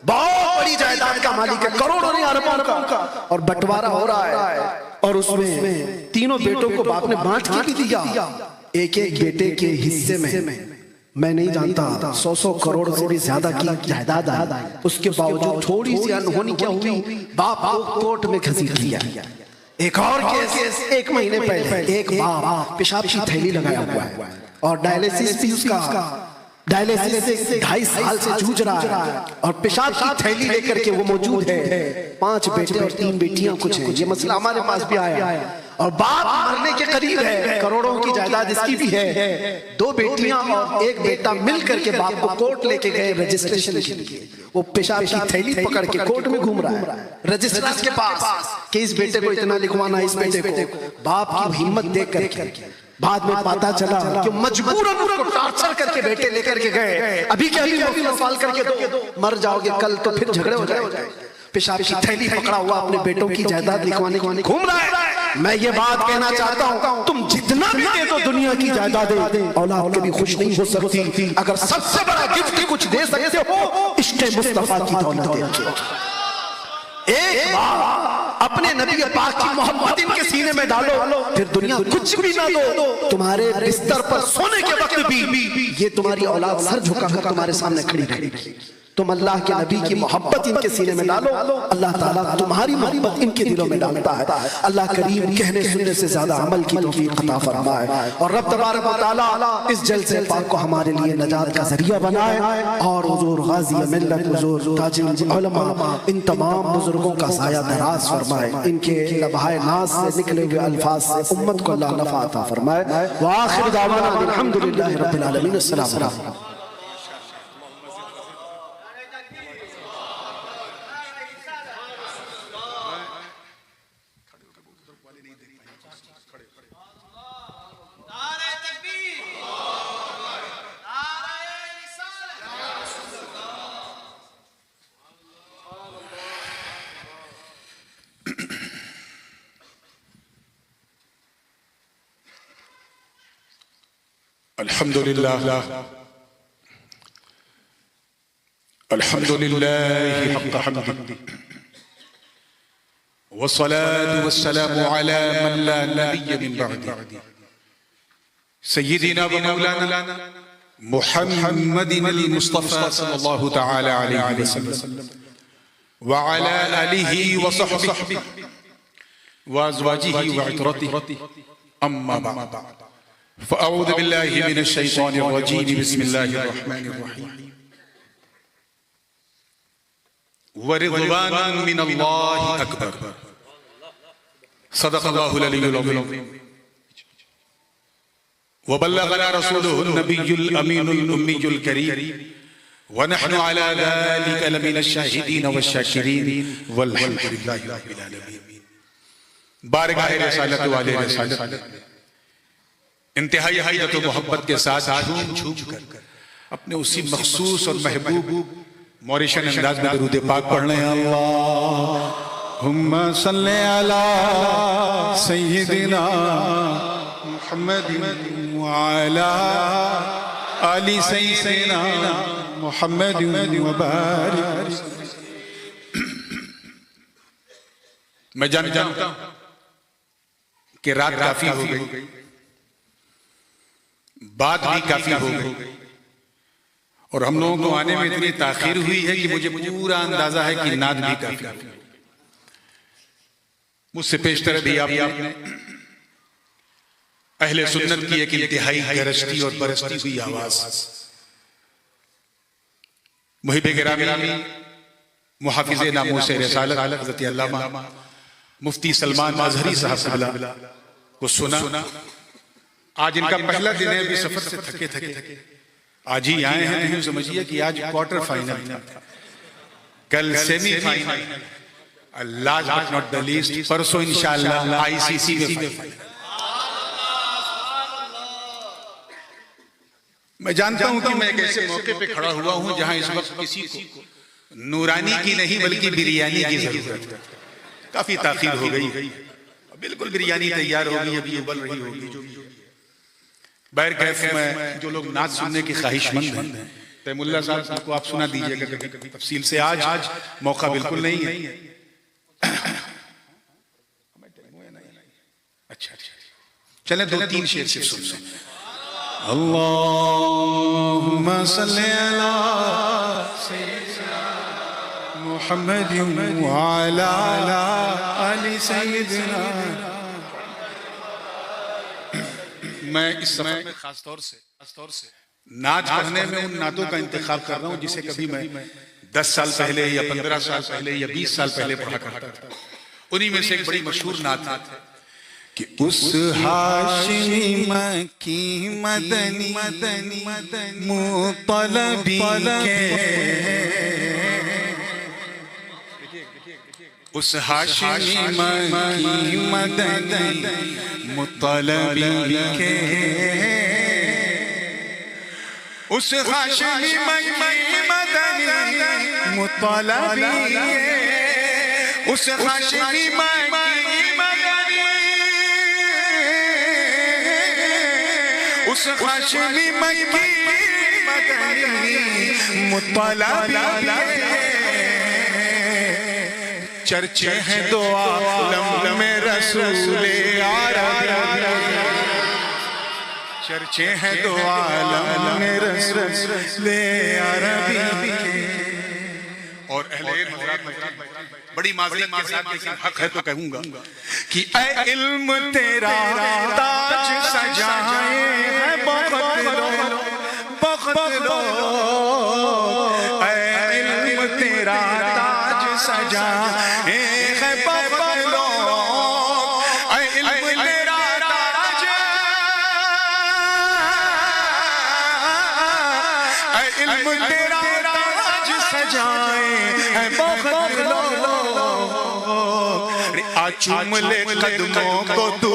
بہت بڑی جائیداد کا مالک ہے، کروڑوں نہیں اربوں کا، اور بٹوارا ہو رہا ہے، اور اس میں 3 بیٹوں کو باپ نے بانٹ کے بھی دیا، ایک بیٹے کے حصے میں نہیں جانتا 100 کروڑ سے بھی زیادہ کی جائیداد آئی، اس کے باوجود تھوڑی سی انہونی کیا ہوئی، باپ کو کورٹ میں گھسیٹ لیا۔ ایک اور کیس 1 مہینے پہلے، ایک باپ پیشاب کی تھیلی لگایا ہوا ہے اور ڈائلیسس بھی اس کا ڈائلیسس سے 2.5 سال سے جوجھ رہا ہے، اور پیشاب کی تھیلی لے کر کے وہ موجود ہے، 5 بیٹے اور 3 بیٹیاں کچھ ہیں۔ یہ مسئلہ ہمارے پاس بھی آیا، اور باپ مرنے کے قریب ہے، کروڑوں کی جائیداد اس کی بھی ہے، 2 بیٹیاں اور 1 بیٹا مل کر کے باپ کو کورٹ لے کے گئے رجسٹریشن کے لیے۔ وہ پیشاب کی تھیلی پکڑ کے کورٹ میں گھوم رہا ہے رجسٹرار کے پاس کہ اس بیٹے کو اتنا لکھوانا، اس بیٹے کو۔ باپ کی ہمت دیکھ کر کے بعد میں پتا چلا کہ مجبوراً اس کو ٹارچر کر کے بیٹے لے کر کے گئے، ابھی کیا سوال کر کے دو، مر جاؤ گے کل تو پھر جھگڑے ہو جائے۔ پیشاب کی تھیلی پکڑا ہوا اپنے بیٹوں کی جائیداد لکھوانے گھوم رہا ہے۔ میں یہ بات کہنا چاہتا ہوں، تم جتنا بھی دے دو دنیا کی جائیدادیں، اولاد کبھی خوش نہیں ہو سکتی۔ اگر سب سے بڑا گفٹ کچھ دے سکتے ہو، عشق مصطفیٰ کی دولت دے۔ ایک بار اپنے نبی پاک کی محبت ان کے سینے میں ڈالو، پھر دنیا کچھ بھی نہ دو، تمہارے بستر پر سونے کے وقت بھی یہ تمہاری اولاد سر جھکا کر تمہارے سامنے کھڑی رہے گی۔ تم اللہ کے نبی کی محبت ان کے سینے میں ڈالو، اللہ تعالیٰ تمہاری محبت ان کے دلوں میں ڈالتا ہے۔ اللہ کریم کہنے سننے سے زیادہ عمل کی توفیق عطا فرمائے، اور رب تبارک و تعالیٰ اس جلسے پاک کو ہمارے لیے نجات کا ذریعہ بنائے، اور حضور غازی ملت، حضور تاج العلماء، ان تمام بزرگوں کا سایہ دراز فرمائے، ان کے لبہائے ناز سے نکلے ہوئے الفاظ سے امت کو اللہ نفع عطا فرمائے۔ وآخر دعوانا الحمدللہ رب العالمین۔ السلام علیکم۔ الحمدللہ حق حمد والصلاة والسلام على من لا نبي من بعد سيدنا ومولانا محمد المصطفى صلى الله تعالى عليه وسلم وعلى آله وصحبه وأزواجه وعطرته أما بعد فأعوذ بالله من الشيطان الرجيم بسم الله الرحمن الرحيم ورضوان من الله أكبر صدق الله العلي العظيم وبلغنا رسوله النبي الأمين الأمي الكريم ونحن على ذلك لمن الشاهدين والشاكرين والحمد لله رب العالمين۔ بارگاہ رسالت والے رسالت انتہائی حیدت و محبت کے ساتھ جھوم جھوم کر اپنے اسی مخصوص اور محبوب موریشن انداز میں درود پاک پڑھ رہے ہیں. اللہم صلی علی سیدنا محمد وعلی آل سیدنا محمد وبارک. میں جانتا ہوں کہ رات کافی ہو گئی، بات بھی کافی ہو گئی، اور ہم لوگوں کو آنے میں اتنی تاخیر ہوئی ہے کہ مجھے پورا اندازہ ہے کہ نعت بھی کافی ہوگی. مجھ سے پیشتر بھی آپ نے اہل سنت کی ایک انتہائی گرجتی اور برستی ہوئی آواز محب گرامی محافظ ناموس رسالت حضرت علامہ مفتی سلمان اظہری صاحب کو سنا. آج ان کا پہلا دن ہے، ابھی سفر سے تھکے تھکے آج ہی آئے ہیں. نہیں سمجھئے کہ آج کوارٹر فائنل تھا، کل semi final, last but not the least پرسوں انشاءاللہ آئی سی سی میں فائنل. میں جانتا ہوں کہ میں ایک ایسے موقع پہ کھڑا ہوا ہوں جہاں اس وقت کسی کو نورانی کی نہیں بلکہ بریانی کی ضرورت ہے. کافی تاخیر ہو گئی، بالکل بریانی تیار ہوگی، ابھی ابل رہی ہوگی. بہر کیف میں جو لوگ نعت سننے کی خواہش مند ہیں، تیم اللہ صاحب کو آپ سنا دیجئے گا کبھی تفصیل سے. آج موقع بالکل نہیں ہے. اچھا چلیں دو تین شعر سے سن لیں. اللہم صلی علی سیدنا محمد وعلی آل سیدنا. میں اس سفر میں خاص طور سے نعت پڑھنے میں ان نعتوں کا انتخاب کر رہا ہوں جسے کبھی میں 10 سال پہلے یا 15 سال پہلے یا 20 سال پہلے پڑھا کرتا تھا. انہی میں سے ایک بڑی مشہور نعت ہے کہ اس ہاشمی مکی مدنی مطلبی کے، اس ہاشمی مکی مدنی مطلبی کے، اس ہاشمی مکی مدنی مطلبی کے، اس ہاشمی مکی مدنی، اس ہاشمی مکی مدنی مطلبی کے. چرچے ہیں دو عالم میں رسول عربی، چرچے ہیں دو عالم میں رسول عربی. اور اہل علم بڑی معذرت کے ساتھ لیکن حق ہے تو کہوں گا کہ اے علم تیرا تاج سجائے ہے بخت لو بخت لو، اے علم تیرا تاج سجائے ہے بخت لو، اے علم تیرا تاج، اے علم تیرا تاج سجائے ہے بخت لو. چوم لے قدموں کو تو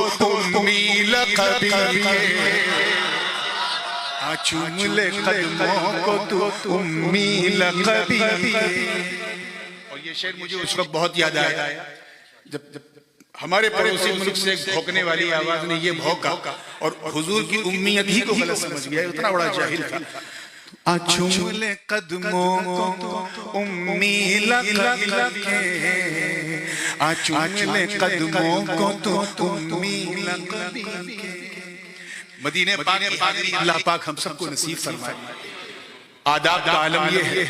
امی لقبی کے، چوم لے قدموں کو تو امی لقبی کے. اور یہ شعر مجھے اس وقت بہت یاد آیا جب ہمارے پڑوسی ملک سے ایک بھوکنے والی آواز نے یہ بھوکا اور حضور کی امیت ہی کو غلط سمجھ گیا. اتنا بڑا جاہل تھا. چوم لے قدموں کو تو امی لقبی کے، چوم لے قدموں کو تو امی لقبی کے. مدینہ پاک کی حاضری اللہ پاک ہم سب کو نصیب فرمائے. آداب کا عالم یہ ہے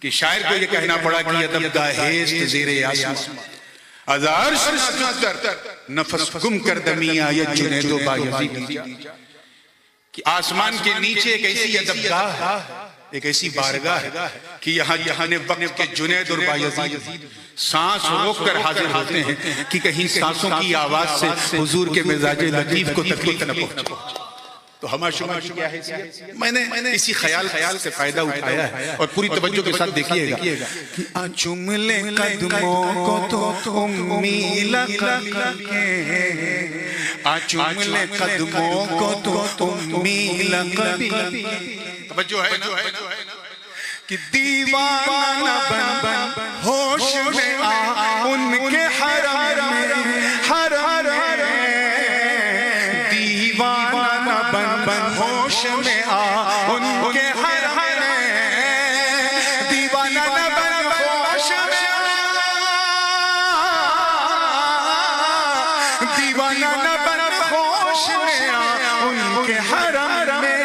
کہ شاعر کو یہ کہنا پڑا کہ ادب گاہیست زیر آسمان، از عرش نظر نفس گم کر دمی آیت جنید و بایزید. کہ آسمان کے نیچے ایک ایسی ادب گاہ ہے، ایک ایسی بارگاہ ہے کہ یہاں جہاں وقت کے جنید اور بایزید سانس روک کر حاضر ہوتے ہیں کہ کہیں سانسوں کی آواز سے حضور کے مزاج لطیف کو تکلیف نہ پہنچے. تو ہمارا شما کی کیا ہے؟ میں نے اسی خیال سے فائدہ اٹھایا ہے اور پوری توجہ کے ساتھ دیکھیے گا کہ چوم لے قدموں کو تو امی لقبی کے، چوم لے قدموں کو تو امی لقبی. توجہ ہے نا کہ دیوانہ بن ہوش میں آ ان کے حرم میں دیوانہ بن ہوش میں آ ان کے حرم میں دیوانہ بن ہوش میں دیوانہ بن ہوش میں آ ان کے حرم میں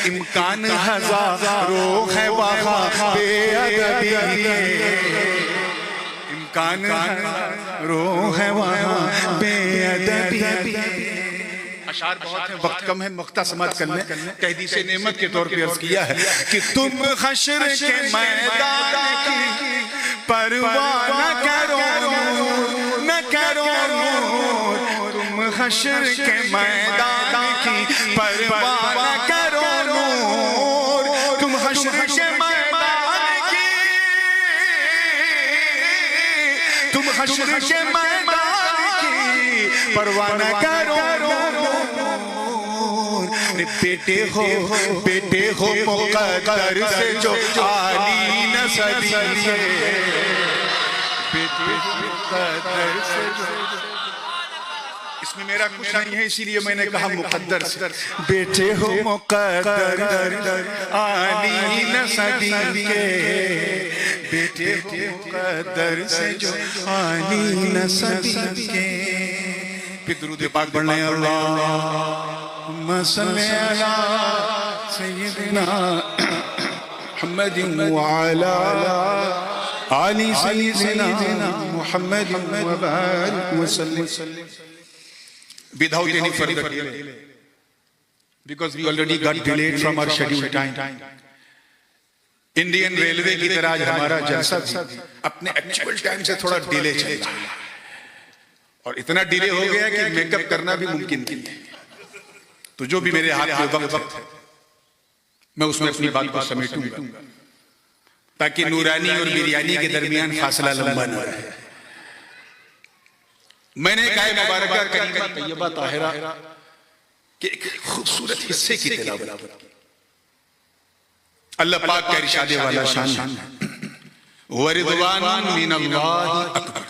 امکان ہزاروں ہے وہاں بے ادبی امکان ہزاروں ہے وہاں بے ادبی. اشعار بہت ہیں، وقت کم ہے، مقطع سماعت کر لیں. تحدیث نعمت کے طور پہ عرض کیا ہے کہ تم حشر کے میدان کی پرواہ نہ کرو تم حشر کے میدان کی پرواہ نہ کرو تم حشر کے میدان کی تم حشر کے میدان کی پرواہ نہ کرو. بیٹے ہو مقدر سے جو عالی نسبی سے بیٹے ہو مقدر سے جو اس میں میرا کچھ نہیں ہے اسی لیے میں نے کہا مقدر سے. بیٹے ہو مقدر عالی نسبی کے بیٹے ہو مقدر سے جو عالی نسبی کے. پھر درود پاک پڑھنے اللہم صلی علی سیدنا محمد وعلا آل سیدنا محمد وبارک وسلم. Without any further delay, because we already got delayed from our scheduled time. Indian railway کی طرح ہمارا جلسہ بھی اپنے ایکچوئل ٹائم سے تھوڑا ڈیلے چل رہا ہے اور اتنا ڈیلے ہو گیا کہ میک اپ کرنا بھی ممکن نہیں ہے. تو جو بھی میرے ہاتھ میں وقت ہے میں اس میں اپنی بات کو سمیٹوں گا تاکہ نورانی اور بریانی کے درمیان فاصلہ لمبا نہ رہے. میں نے کہا مبارکہ کریمہ طیبہ طاہرہ کہ ایک خوبصورت حصے کی تلاوت کی. اللہ پاک کا ارشاد والا شان وَرِضْوَانٌ مِّنَ اللَّهِ أَكْبَرُ.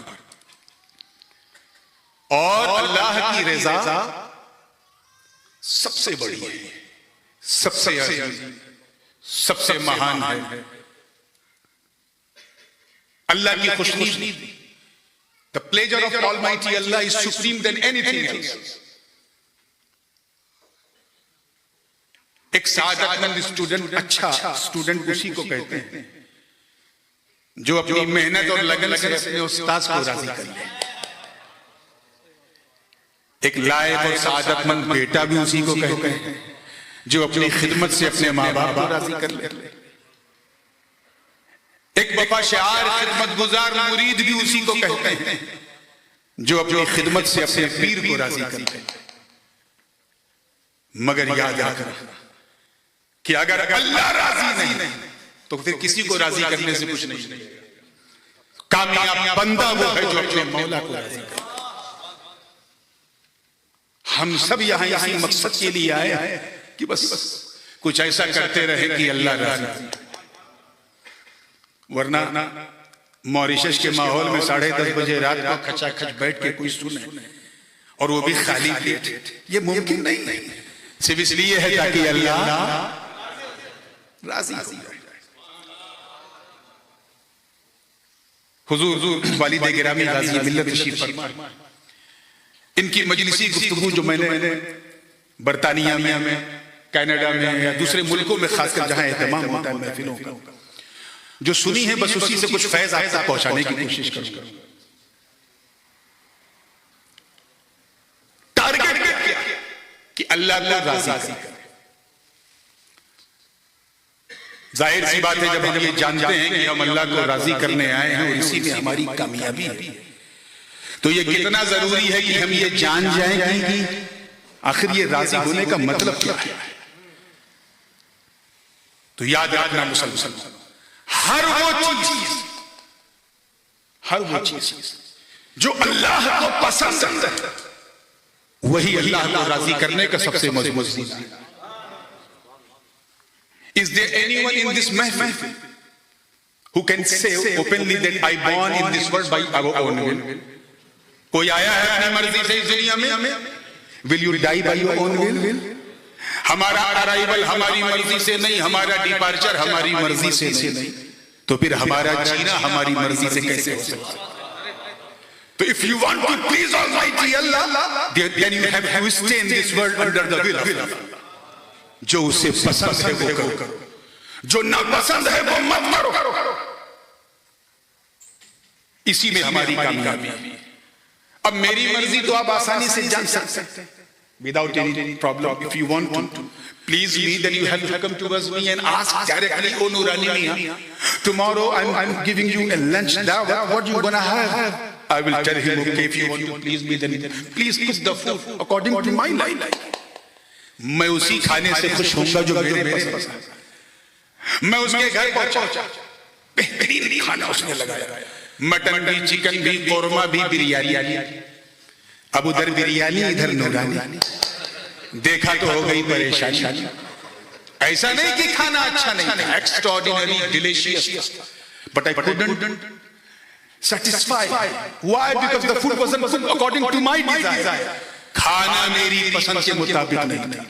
اور اللہ کی رضا سب سے بڑی ہے، سب سے عزیز، سب سے مہان ہے. اللہ کی خوشنودی The pleasure of Almighty Allah is supreme than anything else. ایک سعادت مند اسٹوڈنٹ، اچھا اسٹوڈنٹ اسی کو کہتے ہیں جو اپنی محنت اور لگن سے اپنے استاذ کو راضی کر لے. ایک لائق اور سعادت مند بیٹا بھی اسی کو کہتے ہیں جو اپنی خدمت سے اپنے ماں باپ کو راضی کر لے. ایک وفا شعار خدمت گزار مرید بھی اسی کو کہتے ہیں جو اپنی خدمت سے اپنے پیر کو راضی کر لے. مگر یاد رکھنا کہ اگر اللہ راضی نہیں تو پھر کسی کو راضی کرنے سے کچھ نہیں. کامیاب بندہ وہ ہے جو اپنے مولا کو راضی کرے. ہم سب یہاں اسی مقصد کے لیے آئے ہیں کہ بس کچھ ایسا کرتے رہے کہ اللہ راضی. ورنہ موریشس کے ماحول میں 10:30 بجے رات کو کھچا کھچ بیٹھ کے کوئی سنے اور وہ بھی خالی پیٹ، یہ ممکن نہیں. صرف اس لیے ہے تاکہ اللہ راضی ہو جائے. حضور والد گرامی غازی ملت تشریف فرما، ان کی مجلسی گفتگو جو میں نے برطانیہ میں، کینیڈا میں یا دوسرے ملکوں میں خاص کر جہاں اہتمام ہوتا ہے محفلوں کا، جو سنی ہے بس اسی سے کچھ فیض آپ تک پہنچانے کی کوشش کروں گا. ٹارگٹ کیا کہ اللہ کو راضی کرے. ظاہر سی بات ہے جب ہم یہ جانتے ہیں کہ ہم اللہ کو راضی کرنے آئے ہیں اور اسی میں ہماری کامیابی ہے تو یہ کتنا ضروری ہے کہ ہم یہ جان جائیں کہ آخر یہ راضی ہونے کا مطلب کیا ہے. تو یاد رکھنا مسلمان، ہر وہ چیز جو اللہ کو پسند ہے وہی اللہ کو راضی کرنے کا سب سے مضبوط ذریعہ ہے. Is there anyone in this mahfil who can say openly that I born in this world by our own will? کوئی آیا ہے اپنی مرضی سے اس دنیا میں؟ Will you die by your own will? ہمارا ارائیول ہماری مرضی سے نہیں, ہمارا ڈیپارچر ہماری مرضی سے نہیں, تو پھر ہمارا جینا ہماری مرضی سے کیسے ہو سکتا ہے؟ تو if you want to please Almighty Allah, then you have to stay in this world under the will of Allah. جو اسے پسند ہے وہ کرو, جو ناپسند ہے وہ مت کرو. اسی میں ہماری کامیابی ہے. اب میری مرضی تو آپ آسانی سے جان سکتے ہیں without any problem. If you want to please me, then you have to come towards me and ask directly, oh Nurani Mian, tomorrow I'm giving you a lunch dawah, what you gonna have? I will tell him, okay, if you want to please me, then please cook the food according to my life. میں اسی کھانے سے خوش ہوں گا جو میرے پسند ہے. میں اس کے گھر پہنچا, بہترین کھانا اس نے لگایا, مٹن بھی, چکن بھی, قورمہ بھی, بریانی. اب ادھر بریانی ادھر نورانی. دیکھا تو ہو گئی پریشانی. ایسا نہیں کہ کھانا اچھا نہیں تھا, ایکسٹراڈینری delicious, but I couldn't satisfy. Why? Because the food wasn't cooked according to my desire. کھانا میری پسند کے مطابق نہیں تھا.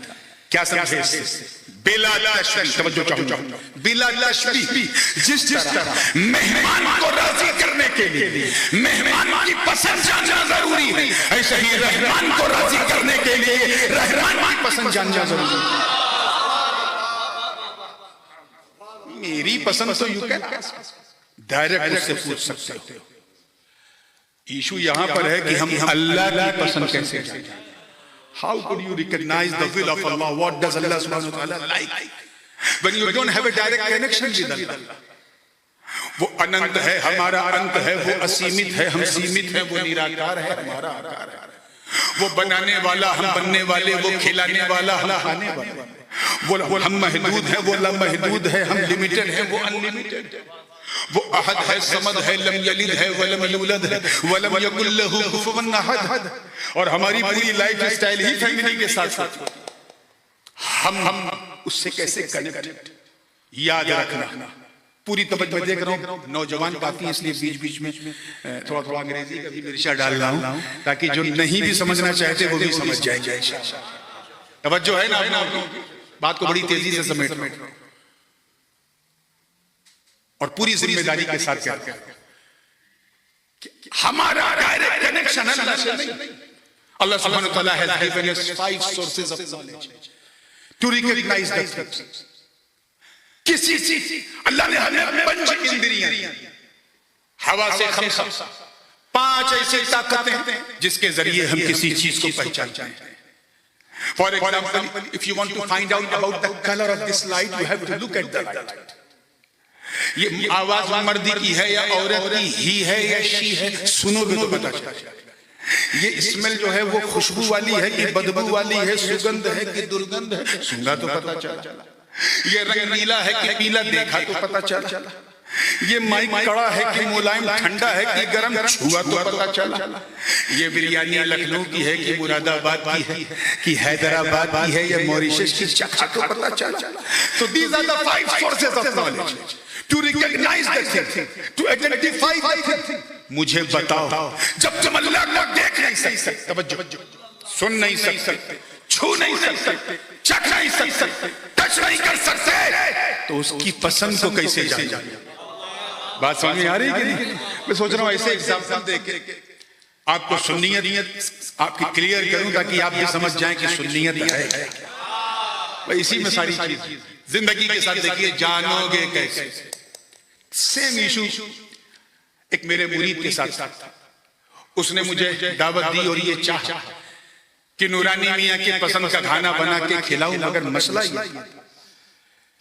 کیا سمجھے اس سے؟ بلا تشبیہ, توجہ چاہوں گا, بلا تشبیہ. جس طرح مہمان کو راضی کرنے کے لیے مہمان کی پسند جاننا ضروری ہے, ایسے ہی رحمان کو راضی کرنے کے لیے رحمان کی پسند جاننا ضروری ہے. میری پسند تو یوں کہنا ڈائریکٹ اس سے پوچھ سکتے ہو. ایشو یہاں پر ہے کہ ہم اللہ کی پسند کیسے جانیں. How could you recognize the will of Allah? What does Allah subhanahu wa ta'ala like? When you don't have a direct connection with Allah. وہ اننت ہے, ہمارا انت ہے, وہ اسیمت ہے, ہم سیمت ہیں, وہ نیراکار ہے, ہمارا آکار ہے. وہ بنانے والا, ہم بننے والے, وہ کھلانے والا, ہم کھانے والے. وہ ہم محدود ہیں, وہ لامحدود ہے, ہم لمیٹڈ ہیں, وہ انلیمیٹڈ ہے. وہ احد ہے, صمد ہے, لم یلد ہے, ولم یولد ہے, ولم یکن لہ کفوا احد. اور ہماری پوری لائف سٹائل ہی فیملی کے ساتھ ساتھ. ہم اس سے کیسے کنیکٹ, یاد رکھنا. پوری توجہ دیکھ رہا ہوں, نوجوان کافی, اس لیے بیچ بیچ میں تھوڑا انگریزی کا بھی مرچا ڈال رہا ہوں تاکہ جو نہیں بھی سمجھنا چاہتے وہ بھی سمجھ جائیں گے. توجہ ہے نا, بات کو بڑی تیزی سے سمیٹ رہا ہوں اور پوری ذمہ داری کے ساتھ کیا ہمارا ڈائریکٹ کنیکشن اللہ سے نہیں. اللہ سبحانہ وتعالی has given us 5 sources of knowledge to recognize the things. کسی اللہ نے ہمیں 5 اندریاں, ہوا سے 5, 5 ایسی طاقتیں جس کے ذریعے ہم کسی چیز کو پہچانتے ہیں. For example, if you want to find out about the color of this light, you have to look at the light. یہ آواز مردی کی ہے یا عورت کی ہی ہے یا شی ہے, سنو گے تو پتا چلا. یہ اسمیل جو ہے وہ خوشبو والی ہے کہ بدبو والی ہے, سگندھ ہے کہ درگندھ ہے, سنگا تو پتا چلا. یہ رنگ نیلا ہے کہ پیلا, دیکھا تو پتا چلا. یہ مائک کڑا ہے کہ ملائم ٹھنڈا ہے کہ گرم, چھوا تو پتا چلا. یہ بریانی لکھنؤ کی ہے کہ مراد آباد کی ہے کہ حیدرآباد کی ہے یا موریشس کی, چکھا تو پتا چلا. So these are the 5 sources of knowledge to recognize the thing, to identify the thing. مجھے بتاؤ, جب تم اللہ کو دیکھ نہیں سکتے, توجہ, سن نہیں سکتے, چھو نہیں سکتے, چکھ نہیں سکتے, ٹچ نہیں کر سکتے, تو اس کی پسند کو کیسے جانے. بات سمجھ میں آ رہی کہ نہیں؟ میں سوچ رہا ہوں ایسے ایگزامپل دے کے آپ کو سنیت آپ کی کلیئر کروں تاکہ آپ بھی سمجھ جائیں کہ سنیت ہے. اسی میں ساری چیز زندگی کے ساتھ دیکھیے, جانو گے کیسے. سیم ایشو ایک میرے مرید کے ساتھ تھا. اس نے مجھے دعوت دی اور یہ چاہا کہ نورانی میاں کے پسند کا کھانا بنا کے کھلاؤں, مگر مسئلہ یہ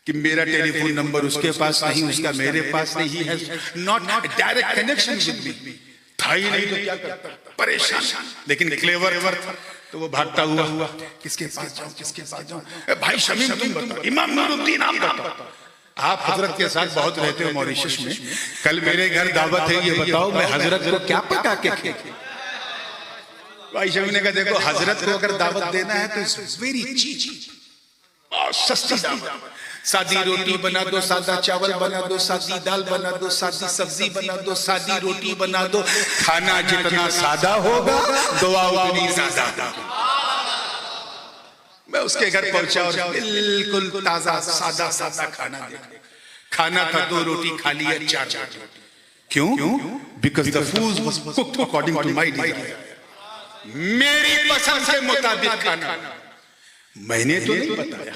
کہ میرا ٹیلی فون نمبر اس کے پاس نہیں, اس کا میرے پاس نہیں. He has not a direct connection with me. تھا ہی نہیں تو کیا کرتا, پریشان. لیکن کلیور تھا تو وہ بھاگتا ہوا, کس کے پاس جاؤں, کس کے پاس جاؤں. بھائی شمیم تم بتاؤ, امام نور الدین آپ بتاؤ. آپ حضرت کے ساتھ بہت رہتے ہو موریشس میں. کل میرے گھر دعوت ہے, یہ بتاؤ میں حضرت کو کیا پکا کے کھلاؤں؟ بھائی شاہ نے کہا دیکھو حضرت کو اگر دعوت دینا ہے تو it's very cheap, اور سستی دعوت. سادی روٹی بنا دو, سادہ چاول بنا دو, سادی دال بنا دو, سادی سبزی بنا دو, سادی روٹی بنا دو. کھانا جتنا سادہ ہوگا دعا اتنی زیادہ. میں اس کے گھر پہنچا اور بالکل تازہ سادہ سادہ کھانا دیکھا. کھانا تھا 2 روٹی کھا لیا 4 روٹی. کیوں؟ Because the food was cooked according to my desire. میری پسند کے مطابق کھانا. میں نے تو نہیں بتایا,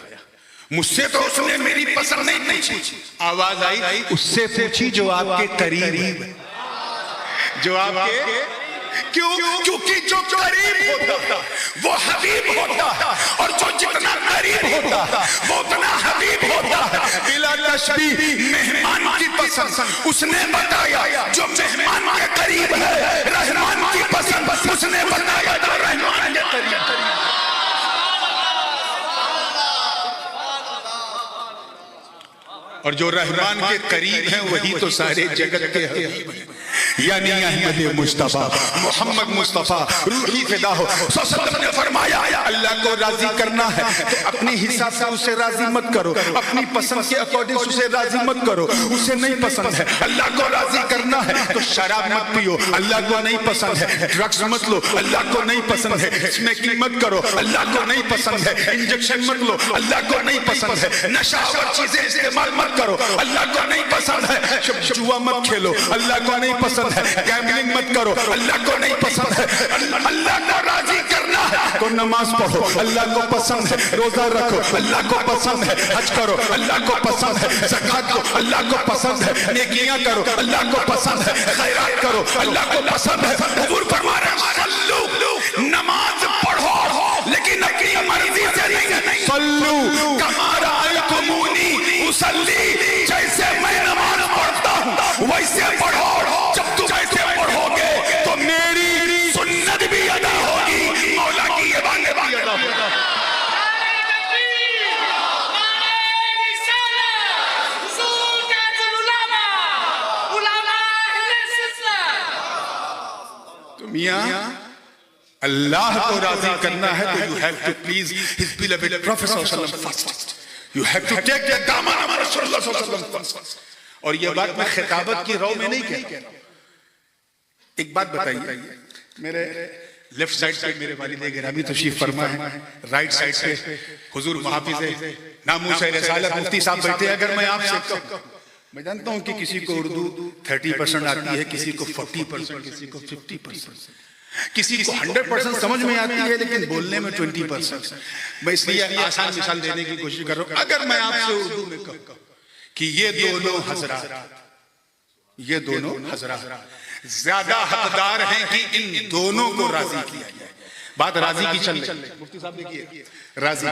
مجھ سے تو اس نے میری پسند نہیں پوچھی. آواز آئی اس سے پوچھی جو آپ کے قریب ہے, جو آپ کے, کیونکہ جو قریب ہوتا وہ حبیب ہوتا, اور جو جتنا قریب ہوتا وہ اتنا حبیب ہوتا. بلا تشبیہ مہمان کی پسند اس نے بتایا جو مہمان کے قریب ہے, رحمان کی پسند اس نے بتایا جو رحمان کے قریب ہے. اور جو رحمان کے قریب ہیں وہی تو سارے جگت کے حبیب ہیں, یعنی احمد مصطفیٰ محمد مصطفیٰ روحی فدا ہو. صلی اللہ علیہ وسلم نے فرمایا اللہ کو راضی کرنا ہے تو اپنی حساب سے اسے راضی مت کرو, اپنی پسند کے اکارڈنگ اسے راضی مت کرو. اسے نہیں پسند ہے اللہ کو راضی کرنا ہے تو شراب مت پیو, اللہ کو نہیں پسند ہے. ڈرگز مت لو, اللہ کو نہیں پسند ہے. اسمیکنگ مت کرو, اللہ کو نہیں پسند ہے. انجیکشن مت لو, اللہ کو نہیں پسند ہے. نشہ اور چیزیں استعمال مت کرو, اللہ کو نہیں پسند ہے. جوا مت کھیلو, اللہ کو نہیں پسند ہے. گیملنگ مت کرو, اللہ کو نہیں پسند ہے. اللہ کو راضی کرنا ہے تو نماز پڑھو, اللہ کو پسند ہے. روزہ رکھو, اللہ کو پسند ہے. حج کرو, اللہ کو پسند ہے. زکات دو, اللہ کو پسند ہے. نیکیاں کرو, اللہ کو پسند ہے. خیرات کرو, اللہ کو پسند ہے. حضور فرما رہے ہیں صلو, نماز پڑھو لیکن اپنی مرضی سے نہیں. صلو کما رأیتمونی اصلی, جیسے میں نماز پڑھتا ہوں ویسے پڑھو. جب تم ایسے پڑھو گے تو میری سنت بھی ادا ہوگی, مولا کی عبادت بھی ادا ہوگی. تو میاں اللہ کو راضی کرنا ہے تو you have to please his beloved Prophet صلی اللہ علیہ وسلم first. You have to take the دامن of رسول اللہ صلی اللہ علیہ وسلم first. اور یہ بات میں خطابت کی رو میں نہیں کہتا ہوں. ایک بات بتائیے, میرے لیفٹ سائڈ پہ میرے والد گرامی تشریف فرما ہے, رائٹ سائڈ پہ حضور محافظ ناموس رسالت مفتی صاحب بیٹھے. اگر میں آپ سے کہوں, میں جانتا ہوں کہ کسی کو اردو 30% آتی ہے, کسی کو 40%, کسی کو 50%, کسی کو 100% سمجھ میں آتی ہے لیکن بولنے میں 20%. میں اس لیے آسان مثال دینے کی کوشش کر رہا ہوں. اگر میں آپ سے اردو میں کہوں کہ یہ دونوں حضرات زیادہ حقدار ہیں کہ ان دونوں کو راضی کیا جائے. بات راضی کی چل رہی, مفتی صاحب دیکھیے راضی,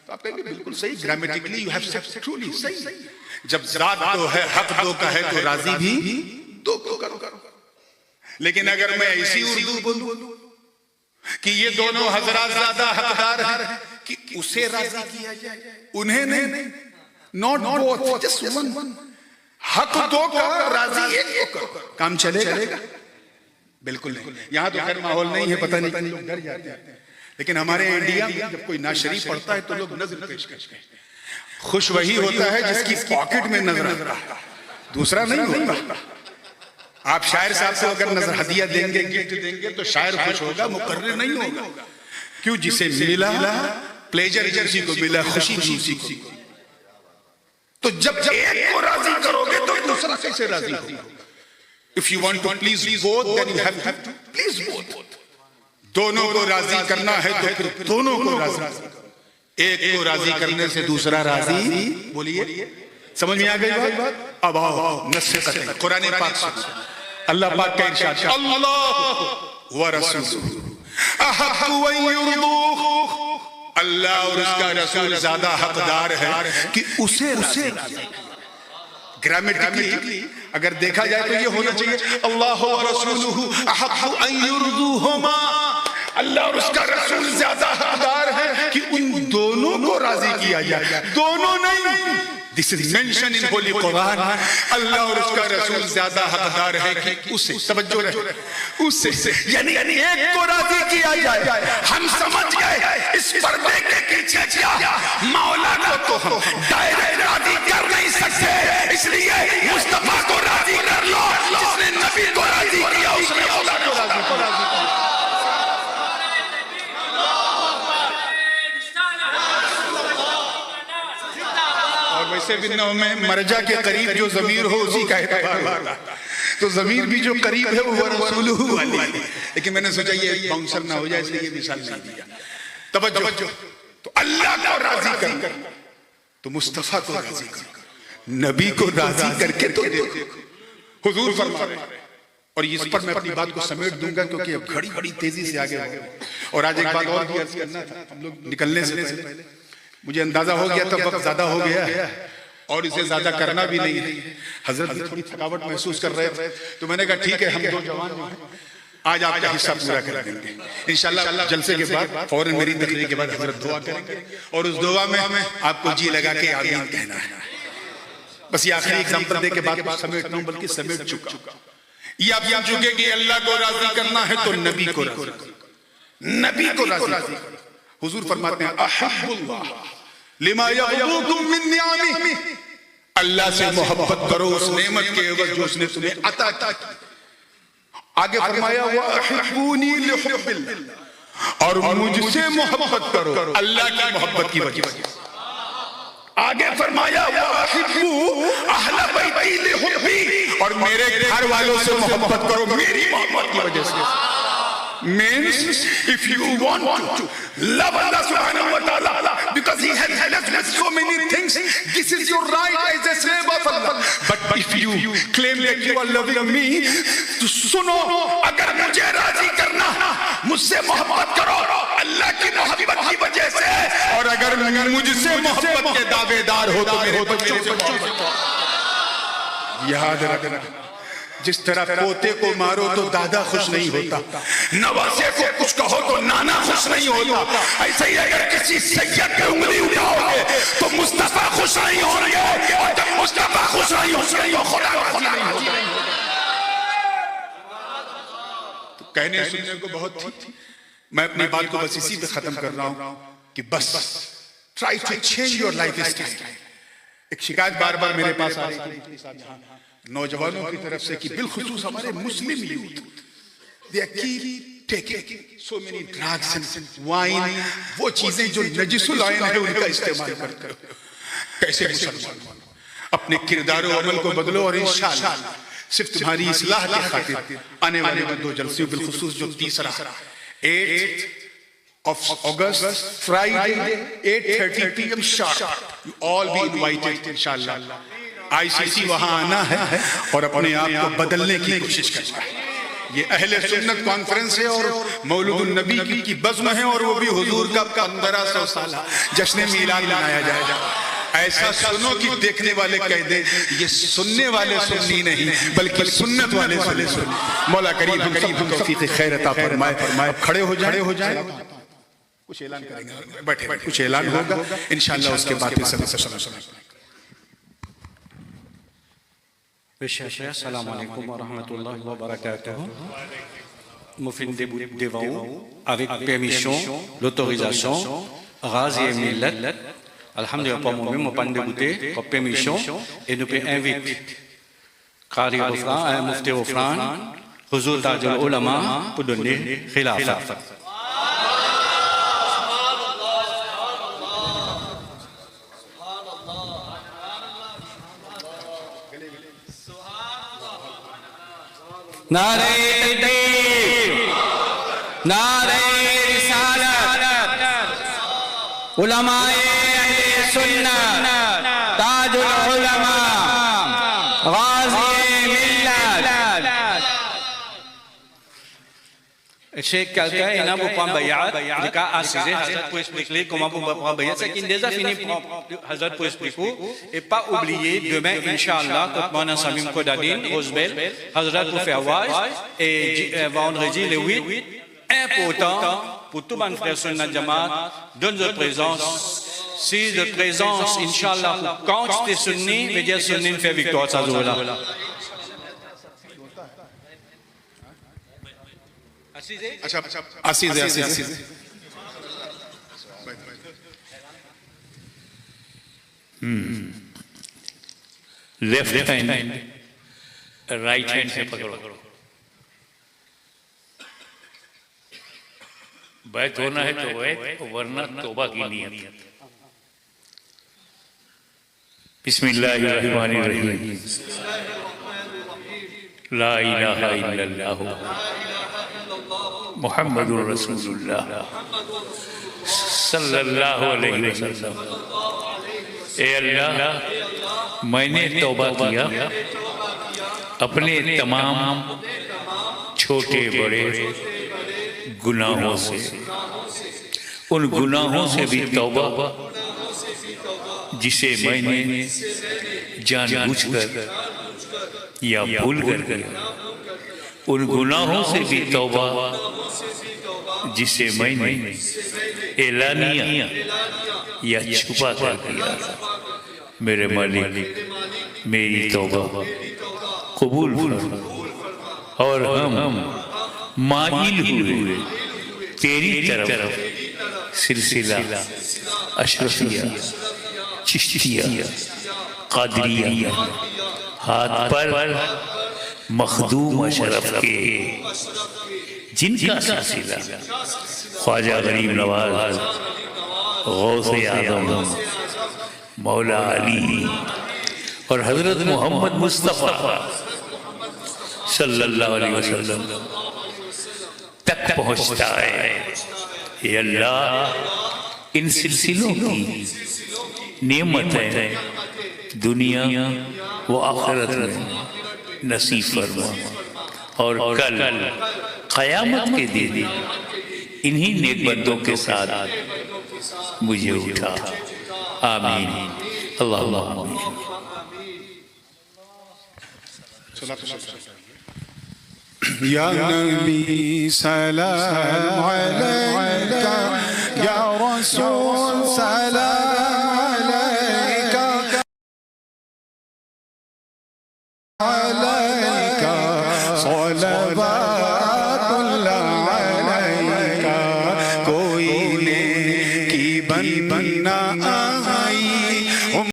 تو آپ کہیں گے بالکل صحیح, grammatically you have said truly صحیح. جب ذات دو ہے, حق دو کا ہے تو راضی بھی دو کو کرو. لیکن اگر میں ایسی اردو بولوں کہ یہ دونوں حضرات زیادہ حقدار ہیں کہ اسے راضی کیا جائے, انہیں نہیں, not both, just one. حق دو کا راضی ایک کو کرو, کام چلے گا؟ بالکل نہیں. یہاں تو خیر ماحول نہیں ہے, پتہ نہیں کتنے لوگ ڈر جاتے ہیں. لیکن ہمارے انڈیا میں جب کوئی ناشری پڑھتا ہے تو لوگ نظر پیش کرتے ہیں. خوش وہی ہوتا ہے جس کی پاکٹ میں نظر آتا ہے, دوسرا نہیں ہوتا. آپ شاعر صاحب سے اگر نظر ہدیہ دیں گے, گفٹ دیں گے تو شاعر خوش ہوگا, مقرر نہیں ہوگا. کیوں؟ جسے ملا پلیجر اسی کو ملا, خوشی اسی کو. تو جب ایک کو راضی کرو گے تو دوسرا کیسے راضی ہوگا؟ If you want to please both, then you have to please both. دونوں کو راضی کرنا ہے تو پھر دونوں کو راضی کرو. ایک کو راضی کرنے سے دوسرا راضی, بولیے سمجھ میں آ گئی بات؟ اب آؤ نص قطعی قرآن پاک سن. اللہ پاک کا ارشاد, اللہ ورسولہ احق ان یرضوہ, اللہ اور اس کا رسول زیادہ حقدار ہے کہ اسے راضی. گرامیٹیکلی اگر دیکھا جائے تو یہ ہونا چاہیے اللہ ورسولہ احق ان یرضوہما, اللہ اور اس کا رسول زیادہ حقدار ہے کہ ان دونوں کو راضی کیا جائے. دونوں نہیں, This is mentioned in Holy Quran. اللہ اور اس کا رسول زیادہ حقدار ہے کہ اسے توجہ رہے اسے یعنی ایک کو راضی کیا جائے. ہم سمجھ گئے اس پردے کے پیچھے کیا مولا کو تو ہم ڈائریکٹ راضی کر نہیں سکتے, اس لیے مصطفیٰ کو راضی کر لو. جس نے نبی کو راضی کیا اس نے مولا کو راضی کیا. ویسے بھی نوم مرجع کے قریب جو ضمیر ہو اسی کا اعتبار ہوتا, تو ضمیر بھی جو قریب ہے وہ رسولہ والی, لیکن میں نے سوچا یہ باؤنسر نہ ہو جائے اس لیے یہ مثال نہیں دیا. توجہ, تو اللہ کو راضی کر تو مصطفیٰ کو راضی کر, نبی کو راضی کر کے تو دیکھو. حضور فرما رہے ہیں, اور اس پر میں اپنی بات کو سمیٹ دوں گا کیونکہ اب گھڑی بڑی تیزی سے آگے ہوگا. اور آج ایک بات اور بھی عرض کرنا تھا, ہم لوگ نکلنے سے پہلے مجھے اندازہ ہو گیا تھا وقت زیادہ ہو گیا ہے اور اسے زیادہ کرنا بھی نہیں ہے. حضرت بھی تھوڑی تھکاوٹ محسوس کر رہے تھے, تو میں نے کہا ٹھیک ہے ہم دو جوان ہیں, آج آپ کا حصہ پورا کر دیں گے انشاءاللہ. جلسے کے بعد فوراً میری تقریر کے بعد حضرت دعا کریں گے, اور اس دعا میں آپ کو جی لگا کے آمین کہنا ہے. بس یہ آخری ایگزامپل دے کے بعد سمیٹنا ہوں, بلکہ سمیٹ چکا. یہ آپ جان چکے کہ اللہ کو راضی کرنا ہے تو نبی کو راضی کرو, نبی کو راضی کرو. حضور فرماتے ہیں احب اللہ لما یغدوکم من نعمہ, اللہ سے محبت کرو اس نعمت کے عوض جو اس نے تمہیں عطا کی. آگے فرمایا وَأَحِبُّونِي لِحُبِّ اللَّهِ, اور مجھ سے محبت کرو اللہ کی محبت کی وجہ سے. آگے فرمایا وَأَحِبُّوا أَهْلَ بَيْتِي لِحُبِّي, اور میرے گھر والوں سے محبت کرو میری محبت کی وجہ سے. Means if you want to love Allah subhanahu wa ta'ala because he has left us so many things, this is your right as a slave of Allah. But if you claim that you are loving me, تو سنو, اگر مجھے راضی کرنا مجھ سے محبت کرو اللہ کی محبت کی وجہ سے, اور اگر مجھ سے محبت کے دعوے دار ہو تو میرے بچوں سے محبت کرو. یاد رکھنا, جس طرح پوتے کو مارو تو دادا خوش نہیں ہوتا, نواسے کو کچھ کہو تو نانا خوش نہیں ہوتا, ایسے ہی اگر کسی سید پہ انگلی اٹھاؤ گے تو مصطفیٰ خوش نہیں ہوں گے, اور جب مصطفیٰ خوش نہیں ہوں گے تو خدا خوش نہیں ہوگا. تو کہنے سننے کو بہت تھی, میں اپنی بات کو بس اسی پہ ختم کر رہا ہوں کہ بس try to change your life style. ایک شکایت بار بار میرے پاس آ رہی تھی نوجوانوں کی طرف سے کہ بالخصوص ہمارے Muslim youth, they keep taking so many drugs and wine, وہ چیزیں جو نجس العین ہے ان کا استعمال کرتے ہو. کیسے مسلمان اپنے کردار و عمل کو بدلو, اور انشاءاللہ صرف تمہاری اصلاح کے خاطر آنے والے میں دو جلسوں بالخصوص جو تیسرا 8th of August Friday 8:30 PM sharp, you all be invited inshallah. ICC وہاں آنا ہے اور اپنے آپ کو بدلنے کی کوشش کرنا ہے. یہ اہل سنت کانفرنس ہے اور مولود النبی کی بزم ہے, اور وہ بھی حضور کا 1500 سالہ جشن میلاد منایا جائے گا. ایسا سنو کہ دیکھنے والے کہہ دیں یہ سننے والے سنی نہیں بلکہ سنت والے سنی. مولا کریم ہم سب کو توفیق خیر عطا فرمائے. کھڑے ہو جائیں, کچھ اعلان کریں گے, بیٹھے کچھ اعلان ہوگا انشاءاللہ, اس کے بعد پھر سب Assalamu alaikum wa rahmatullahi wa barakatuh. Moufine devant avec permission, l'autorisation, Ghazi et Millet, alhamdulillah pour moi-même, mon pan débouté, pour permission, et nous pouvons inviter Qari Ofran, Mufti Ofran, Huzur Tajul Ulama pour donner Khilafat. نعرہ تکبیر, نعرہ رسالت, علماء اہل سنت, تاج العلماء, غازی ملت. Sheikh quelqu'un est là pour prendre bayat, le cas assisé, Hazrat pour expliquer comment on peut prendre bayat, c'est qu'il déjà fini Hazrat pour expliquer, et pas oublier demain, Inch'Allah, quand on a Samim Kodadine, Rosebel, Hazrat pour faire wise, et vendredi le 8, important pour tout le monde frère Sunnat Jamaat, de notre présence Si de présence, Inch'Allah, quand tu es sunni, mais dire sunni fait victoire, ça joue là. اچھا آسیز ہے left hand right hand سے پکڑو. بیعت ہونا ہے تو بیعت، ورنہ توبہ کی نیت. بسم اللہ الرحمن الرحیم. لا الہ الا اللہ محمد رسول اللہ صلی اللہ علیہ وسلم. اے اللہ، میں نے توبہ کیا اپنے تمام چھوٹے بڑے گناہوں سے. ان گناہوں سے بھی توبہ جسے میں نے جان بوجھ کر یا بھول کر کیا. ان گناہوں سے بھی توبہ جسے میں نے اعلانیہ یا چھپا کر کیا. میرے مالک، میری توبہ قبول فرما، اور ہم مائل ہوئے تیری طرف. سلسلہ اشرفیہ، چشتیہ، قادریہ، ہاتھ پر مخدوم اشرف کے، جن کا سلسلہ خواجہ غریب نواز، غوث اعظم، مولا علی اور حضرت محمد مصطفیٰ صلی اللہ علیہ وسلم تک پہنچتا ہے. اے اللہ، ان سلسلوں کی نعمتیں دنیا و آخرت میں نصیب فرما، اور کل قیامت کے دن انہی نیک بندوں کے ساتھ مجھے اٹھا. آمین اللہم آمین. یا نبی سلام علیک